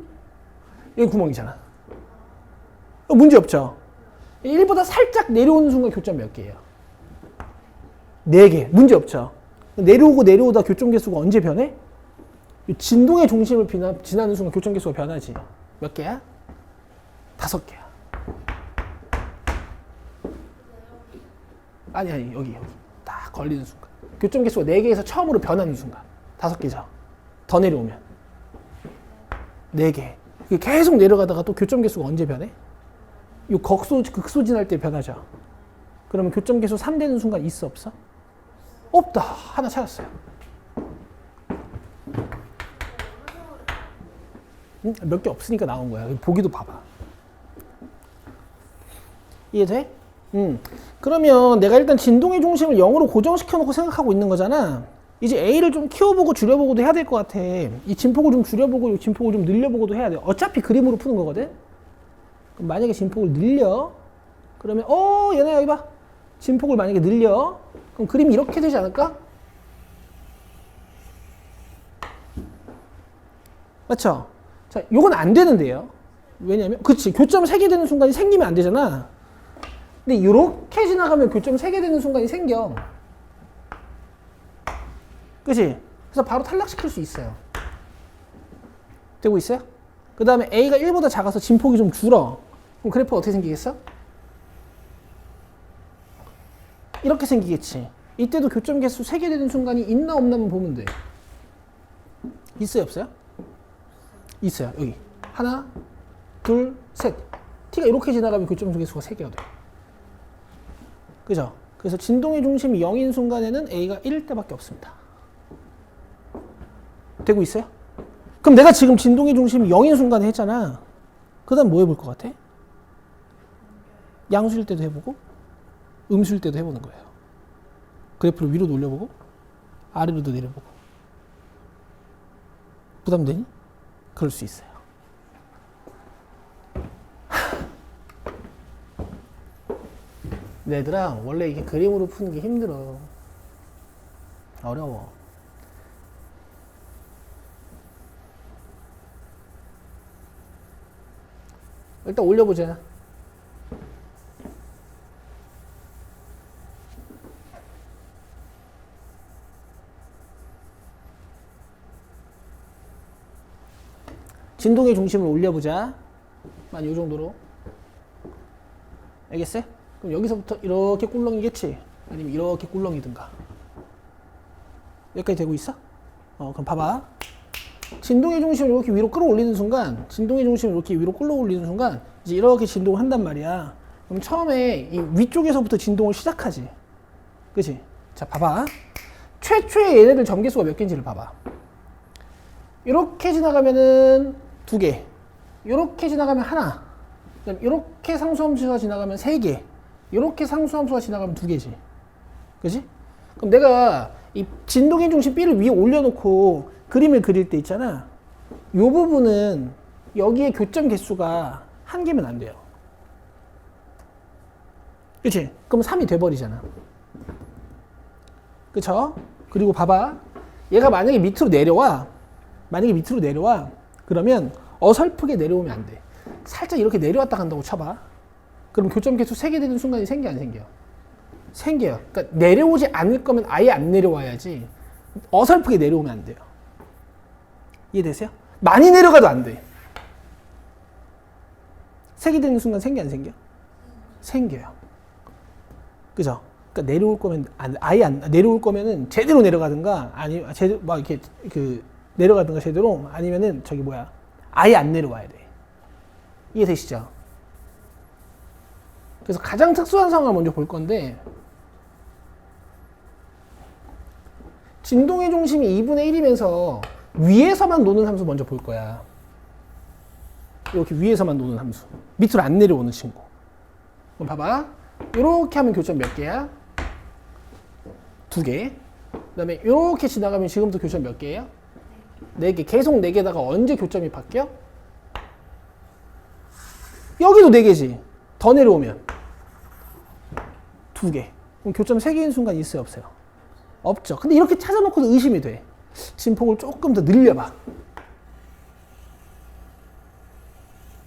여기 구멍이잖아. 문제 없죠? 1보다 살짝 내려오는 순간 교점 몇 개예요? 4개. 문제 없죠? 내려오고 내려오다 교점 개수가 언제 변해? 진동의 중심을 지나는 순간 교점 개수가 변하지. 몇 개야? 5개야. 아니 여기 딱 걸리는 순간 교점 개수가 4개에서 처음으로 변하는 순간 5개죠. 더 내려오면 4개. 이게 계속 내려가다가 또 교점 개수가 언제 변해? 이 극소 지날 때 변하죠. 그러면 교점 개수 3 되는 순간 있어 없어? 없다. 하나 찾았어요. 몇 개 없으니까 나온 거야. 보기도 봐봐. 이해돼? 그러면 내가 일단 진동의 중심을 0으로 고정시켜 놓고 생각하고 있는 거잖아. 이제 A를 좀 키워보고 줄여보고도 해야 될 것 같아. 이 진폭을 좀 줄여보고 이 진폭을 좀 늘려보고도 해야 돼. 어차피 그림으로 푸는 거거든. 그럼 만약에 진폭을 늘려. 그러면 얘네 여기 봐. 진폭을 만약에 늘려. 그럼 그림이 이렇게 되지 않을까? 맞죠? 자, 요건 안 되는데요. 왜냐면 그치, 교점 3개 되는 순간이 생기면 안 되잖아. 근데 이렇게 지나가면 교점 3개 되는 순간이 생겨. 그치? 그래서 바로 탈락시킬 수 있어요. 되고 있어요? 그 다음에 A가 1보다 작아서 진폭이 좀 줄어. 그럼 그래프가 어떻게 생기겠어? 이렇게 생기겠지. 이때도 교점 개수 3개 되는 순간이 있나 없나만 보면 돼. 있어요 없어요? 있어요. 여기 하나, 둘, 셋. t가 이렇게 지나가면 교점 개수가 3개가 돼. 그죠? 그래서 진동의 중심이 0인 순간에는 A가 1일 때밖에 없습니다. 되고 있어요? 그럼 내가 지금 진동의 중심이 0인 순간에 했잖아. 그 다음 뭐 해볼 것 같아? 양수일 때도 해보고 음수일 때도 해보는 거예요. 그래프를 위로도 올려보고 아래로도 내려보고. 부담되니? 그럴 수 있어요. 얘들아, 원래 이게 그림으로 푸는 게 힘들어. 어려워. 일단 올려보자. 진동의 중심을 올려보자. 한 요 정도로. 알겠어요? 그럼 여기서부터 이렇게 꿀렁이겠지? 아니면 이렇게 꿀렁이든가. 여기까지 되고 있어? 그럼 봐봐. 진동의 중심을 이렇게 위로 끌어올리는 순간, 진동의 중심을 이렇게 위로 끌어올리는 순간, 이제 이렇게 진동을 한단 말이야. 그럼 처음에 이 위쪽에서부터 진동을 시작하지. 그치? 자, 봐봐. 최초의 얘네들 점개수가 몇 개인지를 봐봐. 이렇게 지나가면은 2개. 이렇게 지나가면 하나. 그다음 이렇게 상수함수가 지나가면 3개. 이렇게 상수함수가 지나가면 2개지. 그치? 그럼 내가 이 진동의 중심 B를 위에 올려놓고 그림을 그릴 때 있잖아. 이 부분은 여기에 교점 개수가 1개면 안 돼요. 그치? 그럼 3이 돼버리잖아. 그쵸? 그리고 봐봐. 얘가 만약에 밑으로 내려와. 그러면 어설프게 내려오면 안 돼. 살짝 이렇게 내려왔다 간다고 쳐봐. 그럼 교점 개수 3개 되는 순간이 생겨 안 생겨? 생겨요. 그러니까 내려오지 않을 거면 아예 안 내려와야지. 어설프게 내려오면 안 돼요. 이해되세요? 많이 내려가도 안 돼. 3개 되는 순간 생겨 안 생겨? 생겨요. 그죠? 그러니까 내려올 거면 아예 안 내려올 거면은 제대로 내려가든가 아니면 제대로 막 이렇게 내려가든가 제대로 아니면은 아예 안 내려와야 돼. 이해되시죠? 그래서 가장 특수한 상황을 먼저 볼 건데 진동의 중심이 2분의 1이면서 위에서만 노는 함수 먼저 볼 거야. 이렇게 위에서만 노는 함수. 밑으로 안 내려오는 친구. 그럼 봐봐. 이렇게 하면 교점 몇 개야? 2개. 그 다음에 이렇게 지나가면 지금부터 교점 몇 개예요? 4개, 계속 4개다가 언제 교점이 바뀌어? 여기도 4개지. 더 내려오면 2개. 그럼 교점 3개인 순간 있어요, 없어요? 없죠. 근데 이렇게 찾아놓고도 의심이 돼. 진폭을 조금 더 늘려봐.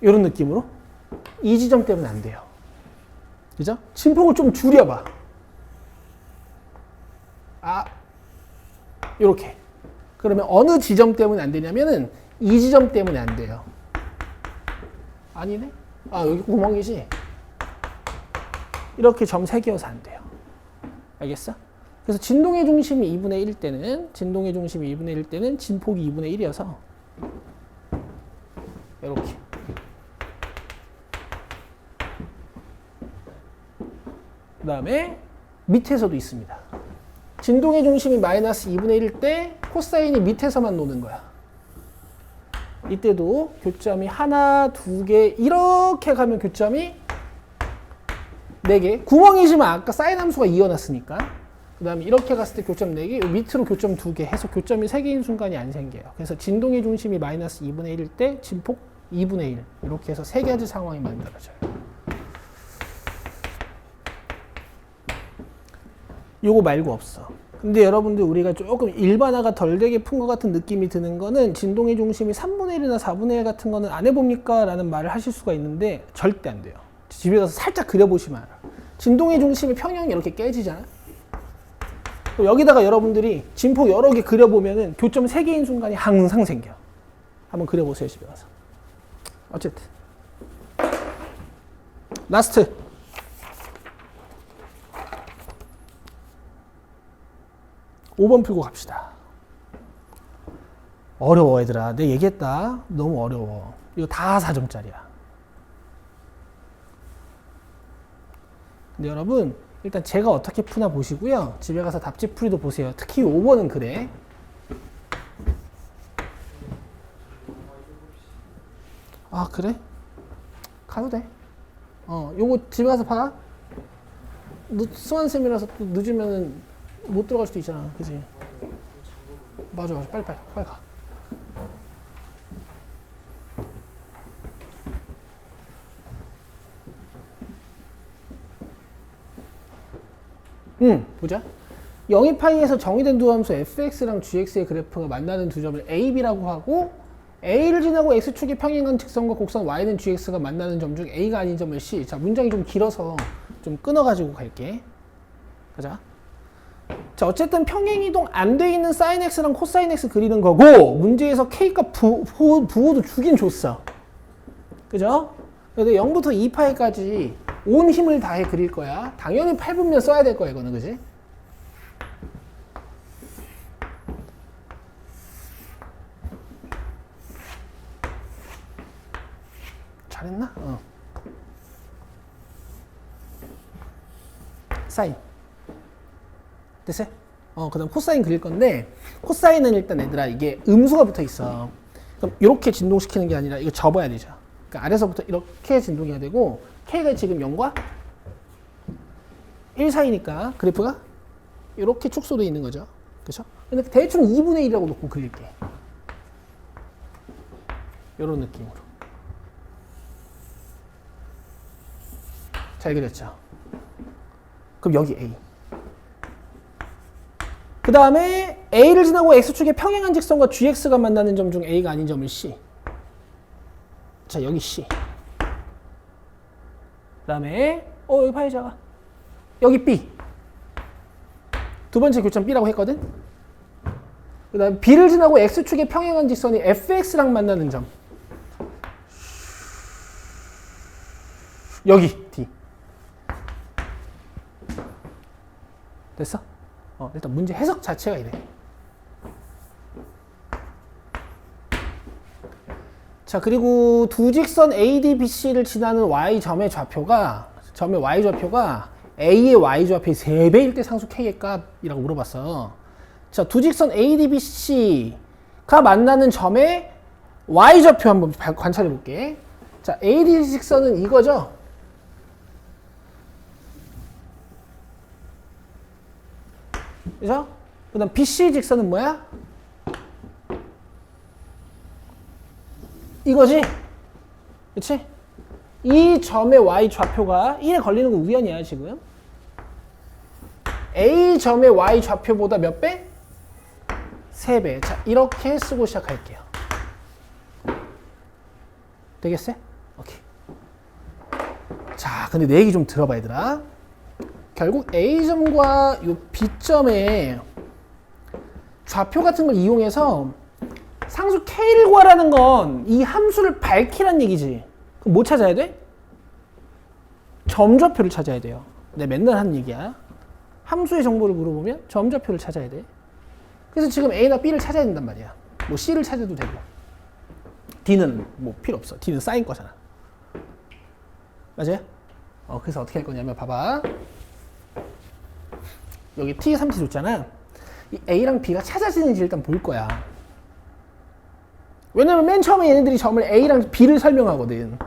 이런 느낌으로. 이 지점 때문에 안 돼요. 그죠? 진폭을 좀 줄여봐. 요렇게. 그러면 어느 지점 때문에 안 되냐면은 이 지점 때문에 안 돼요. 아니네? 여기 구멍이지? 이렇게 점 3개여서 안 돼요. 알겠어? 그래서 진동의 중심이 2분의 1 때는, 진동의 중심이 2분의 1 때는 진폭이 2분의 1이어서 이렇게. 그 다음에 밑에서도 있습니다. 진동의 중심이 마이너스 2분의 1일 때 코사인이 밑에서만 노는 거야. 이때도 교점이 하나, 2개 이렇게 가면 교점이 4개. 구멍이지만 아까 사인 함수가 이어놨으니까. 그 다음에 이렇게 갔을 때 교점 4개, 밑으로 교점 2개 해서 교점이 3개인 순간이 안 생겨요. 그래서 진동의 중심이 마이너스 2분의 1일 때 진폭 2분의 1 이렇게 해서 3가지 상황이 만들어져요. 요거 말고 없어. 근데 여러분들 우리가 조금 일반화가 덜 되게 푼 것 같은 느낌이 드는 거는 진동의 중심이 3분의 1이나 4분의 1 같은 거는 안 해봅니까? 라는 말을 하실 수가 있는데 절대 안 돼요. 집에 가서 살짝 그려보시면 알아. 진동의 중심이 평형이 이렇게 깨지잖아. 여기다가 여러분들이 진폭 여러 개 그려보면은 교점 3개인 순간이 항상 생겨. 한번 그려보세요, 집에 가서. 어쨌든. 라스트. (5번) 풀고 갑시다. 어려워 얘들아. 내가 얘기했다. 너무 어려워. 이거 다 4점짜리야. 근데 여러분 일단 제가 어떻게 푸나 보시고요. 집에 가서 답지풀이도 보세요. 특히 5번은 그래. 그래? 가도 돼. 요거 집에 가서 봐. 수완쌤이라서 또 늦으면은 못 들어갈 수도 있잖아. 그치? 맞아. 빨리 가. 보자. 영입파이에서 정의된 두 함수 fx랑 gx의 그래프가 만나는 두 점을 a, b라고 하고 a를 지나고 x축의 평행한 직선과 곡선 y는 gx가 만나는 점 중 a가 아닌 점을 c. 자, 문장이 좀 길어서 좀 끊어가지고 갈게. 가자. 자, 어쨌든 평행이동 안 돼 있는 sin x랑 코사인 x 그리는 거고 문제에서 k값 부호도 주긴 줬어. 그죠? 근데 0부터 2파이까지 온 힘을 다해 그릴 거야. 당연히 8분면 써야 될 거야, 이거는. 그지? 잘했나? 사인. 됐어요? 그 다음 코사인 그릴 건데 코사인은 일단 얘들아 이게 음수가 붙어 있어. 그럼 이렇게 진동시키는 게 아니라 이거 접어야 되죠. 그러니까 아래서부터 이렇게 진동해야 되고 K가 지금 0과 1 사이니까 그래프가 이렇게 축소되어 있는 거죠. 그렇죠? 근데 대충 2분의 1이라고 놓고 그릴게. 이런 느낌으로. 잘 그렸죠? 그럼 여기 A. 그 다음에 A를 지나고 X축의 평행한 직선과 GX가 만나는 점 중 A가 아닌 점을 C. 자, 여기 C. 그 다음에 여기 파이자가 여기 B. 두 번째 교점 B라고 했거든. 그 다음에 B를 지나고 X축의 평행한 직선이 FX랑 만나는 점 여기 D. 됐어? 일단 문제 해석 자체가 이래. 자, 그리고 두 직선 AD, BC를 지나는 Y점의 좌표가 A의 Y좌표의 3배일 때 상수 K의 값이라고 물어봤어. 자, 두 직선 AD, BC가 만나는 점의 Y좌표 한번 관찰해 볼게. 자, AD 직선은 이거죠? 그죠? 그 다음 BC 직선은 뭐야? 이거지? 그치? 이 점의 y 좌표가 1에 걸리는 거 우연이야 지금. A 점의 y 좌표보다 몇 배? 3배. 자, 이렇게 쓰고 시작할게요. 되겠어요? 오케이. 자, 근데 내 얘기 좀 들어봐 얘들아. 결국 A점과 요 B점의 좌표 같은 걸 이용해서 상수 K를 구하라는 건 이 함수를 밝히란 얘기지. 그럼 뭐 찾아야 돼? 점좌표를 찾아야 돼요. 내가 맨날 하는 얘기야. 함수의 정보를 물어보면 점좌표를 찾아야 돼. 그래서 지금 A나 B를 찾아야 된단 말이야. 뭐 C를 찾아도 되고. D는 뭐 필요 없어. D는 쌓인 거잖아. 맞아요? 그래서 어떻게 할 거냐면 봐봐. 여기 T, 3T 줬잖아. 이 A랑 B가 찾아지는지 일단 볼 거야. 왜냐면 맨 처음에 얘네들이 점을 A랑 B를 설명하거든.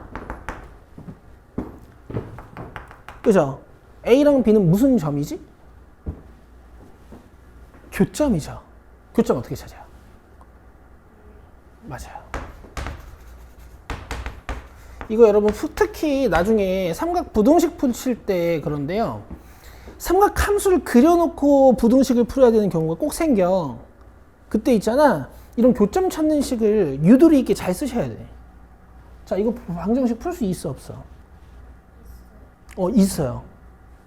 그죠? A랑 B는 무슨 점이지? 교점이죠. 교점 어떻게 찾아요? 맞아요. 이거 여러분 특히 나중에 삼각 부등식 풀칠 때 그런데요. 삼각 함수를 그려놓고 부등식을 풀어야 되는 경우가 꼭 생겨. 그때 있잖아. 이런 교점 찾는 식을 유도리 있게 잘 쓰셔야 돼. 자, 이거 방정식 풀 수 있어 없어? 있어요.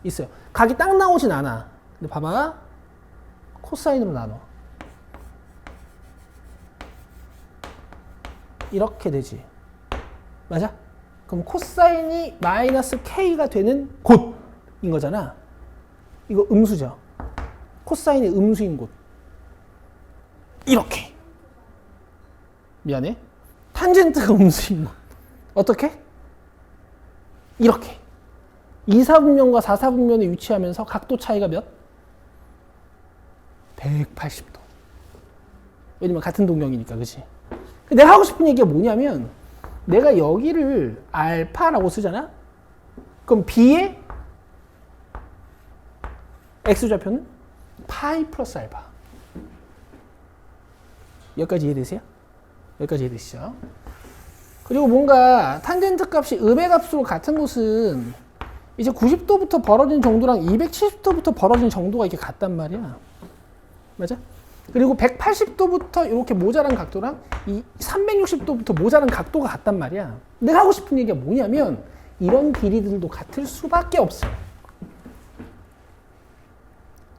있어요. 각이 딱 나오진 않아. 근데 봐봐. 코사인으로 나눠. 이렇게 되지. 맞아? 그럼 코사인이 마이너스 K가 되는 곳인 거잖아. 이거 음수죠. 코사인이 음수인 곳. 이렇게. 미안해. 탄젠트가 음수인 곳. 어떻게? 이렇게. 2사분면과 4사분면에 위치하면서 각도 차이가 몇? 180도. 왜냐면 같은 동력이니까, 그치? 내가 하고 싶은 얘기가 뭐냐면, 내가 여기를 알파라고 쓰잖아? 그럼 B의 X좌표는 파이 플러스 알파. 여기까지 이해되세요? 여기까지 이해되시죠? 그리고 뭔가 탄젠트 값이 음의 값으로 같은 곳은 이제 90도부터 벌어진 정도랑 270도부터 벌어진 정도가 이렇게 같단 말이야. 맞아? 그리고 180도부터 이렇게 모자란 각도랑 이 360도부터 모자란 각도가 같단 말이야. 내가 하고 싶은 얘기가 뭐냐면 이런 길이들도 같을 수밖에 없어.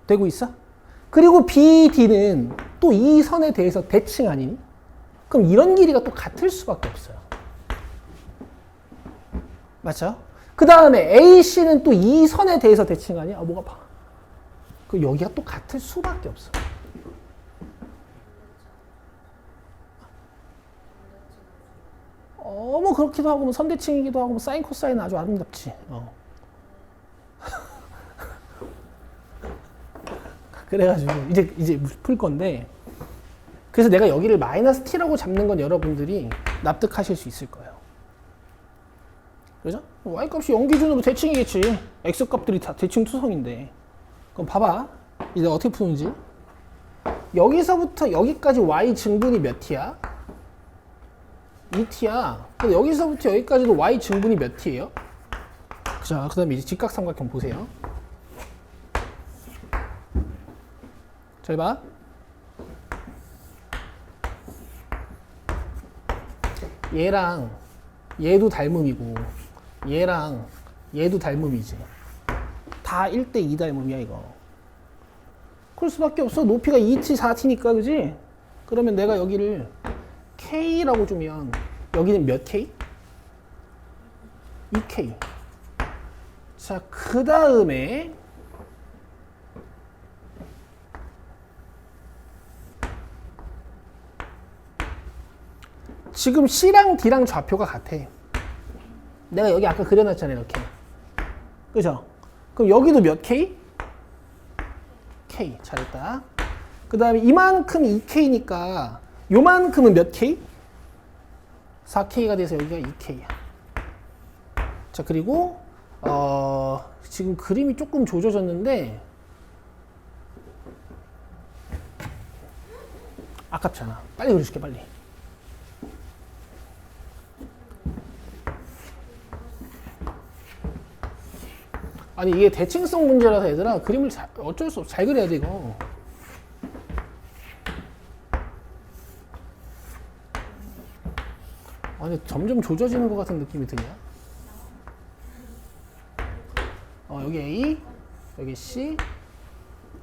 되고 있어? 그리고 BD는 또 이 선에 대해서 대칭 아니니? 그럼 이런 길이가 또 같을 수밖에 없어요. 맞죠? 그 다음에 AC는 또 이 선에 대해서 대칭 아니야? 뭐가 봐. 그 여기가 또 같을 수밖에 없어. 뭐 그렇기도 하고 뭐 선대칭이기도 하고 뭐 사인 코사인은 아주 아름답지. 그래가지고 이제 풀 건데, 그래서 내가 여기를 마이너스 t라고 잡는 건 여러분들이 납득하실 수 있을 거예요. 그죠? y 값이 0 기준으로 대칭이겠지. x 값들이 다 대칭 투성인데. 그럼 봐봐. 이제 어떻게 푸는지. 여기서부터 여기까지 y 증분이 몇 t야? 2t야. 근데 여기서부터 여기까지도 y 증분이 몇 t예요? 자, 그 다음에 이제 직각삼각형 보세요. 잘 봐. 얘랑 얘도 닮음이고 얘랑 얘도 닮음이지. 다 1대2 닮음이야 이거. 그럴 수밖에 없어. 높이가 2t, 4t니까 그지? 그러면 내가 여기를 k라고 주면 여기는 몇 k? 2k. 자, 그 다음에 지금 C랑 D랑 좌표가 같아. 내가 여기 아까 그려놨잖아 이렇게. 그죠? 그럼 여기도 몇 K? K. 잘했다. 그 다음에 이만큼 2K니까 요만큼은 몇 K? 4K가 돼서 여기가 2K야. 자, 그리고 지금 그림이 조금 조져졌는데 아깝잖아. 빨리 그려줄게 빨리. 아니 이게 대칭성 문제라서 얘들아 그림을 어쩔 수 없어. 잘 그려야 돼 이거. 아니 점점 조져지는 것 같은 느낌이 드냐? 여기 A, 여기 C,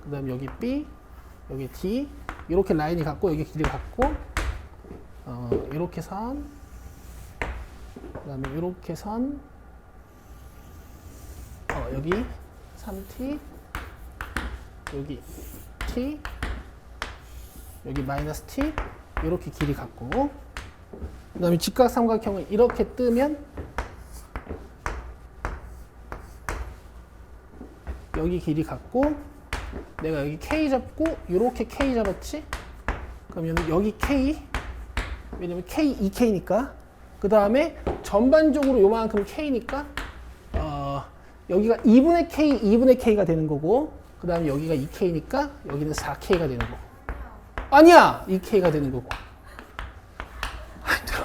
그 다음에 여기 B, 여기 D 이렇게 라인이 같고 여기 길이 같고 이렇게 선, 그 다음에 이렇게 선, 여기 3T, 여기 T, 여기 마이너스 T 이렇게 길이 같고 그 다음에 직각삼각형을 이렇게 뜨면 여기 길이 같고 내가 여기 K 잡고 이렇게 K 잡았지? 그러면 여기 K 왜냐면 K 2K니까 그 다음에 전반적으로 요만큼 K니까 여기가 2분의 K 2분의 K가 되는 거고 그 다음에 여기가 2K니까 여기는 4K가 되는 거고 아니야 2K가 되는 거고 힘들어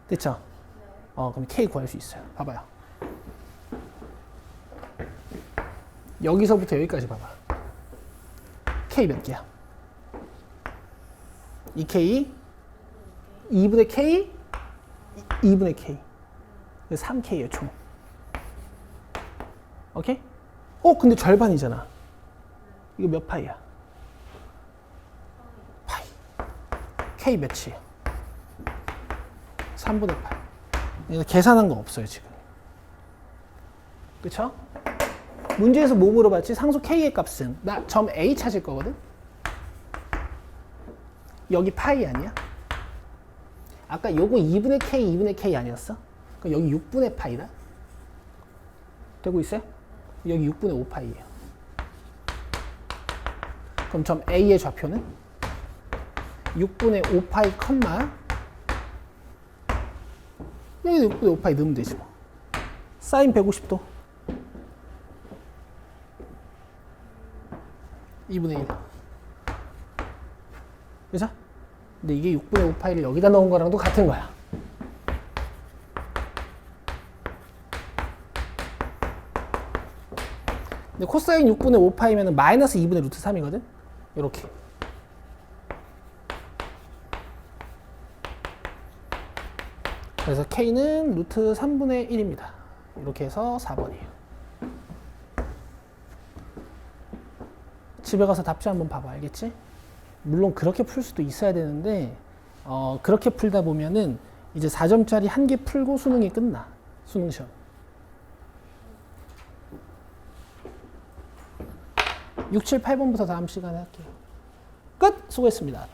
됐죠? 그럼 K 구할 수 있어요. 봐봐요. 여기서부터 여기까지 봐봐. K 몇 개야? 2K 2분의 K 2분의 K 3K예요 총. 오케이? 근데 절반이잖아. 이거 몇 파이야? 파이. K 몇이에요? 3분의 8. 이거 계산한 거 없어요 지금. 그쵸? 문제에서 뭐 물어봤지? 상수 K의 값은 나 점 A 찾을 거거든? 여기 파이 아니야? 아까 요거 2분의 K, 2분의 K 아니었어? 그럼 여기 6분의 파이다? 되고 있어요? 여기 6분의 5파이예요. 그럼 점 A의 좌표는 6분의 5파이 컴마 여기도 6분의 5파이 넣으면 되지 뭐. 사인 150도 2분의 1 그죠? 근데 이게 6분의 5파이를 여기다 넣은 거랑도 같은 거야. 근데 코사인 6분의 5파이면 마이너스 2분의 루트 3이거든? 이렇게. 그래서 K는 루트 3분의 1입니다. 이렇게 해서 4번이에요. 집에 가서 답지 한번 봐봐. 알겠지? 물론 그렇게 풀 수도 있어야 되는데 그렇게 풀다 보면은 이제 4점짜리 한 개 풀고 수능이 끝나. 수능 시험. 6, 7, 8번부터 다음 시간에 할게요. 끝! 수고했습니다.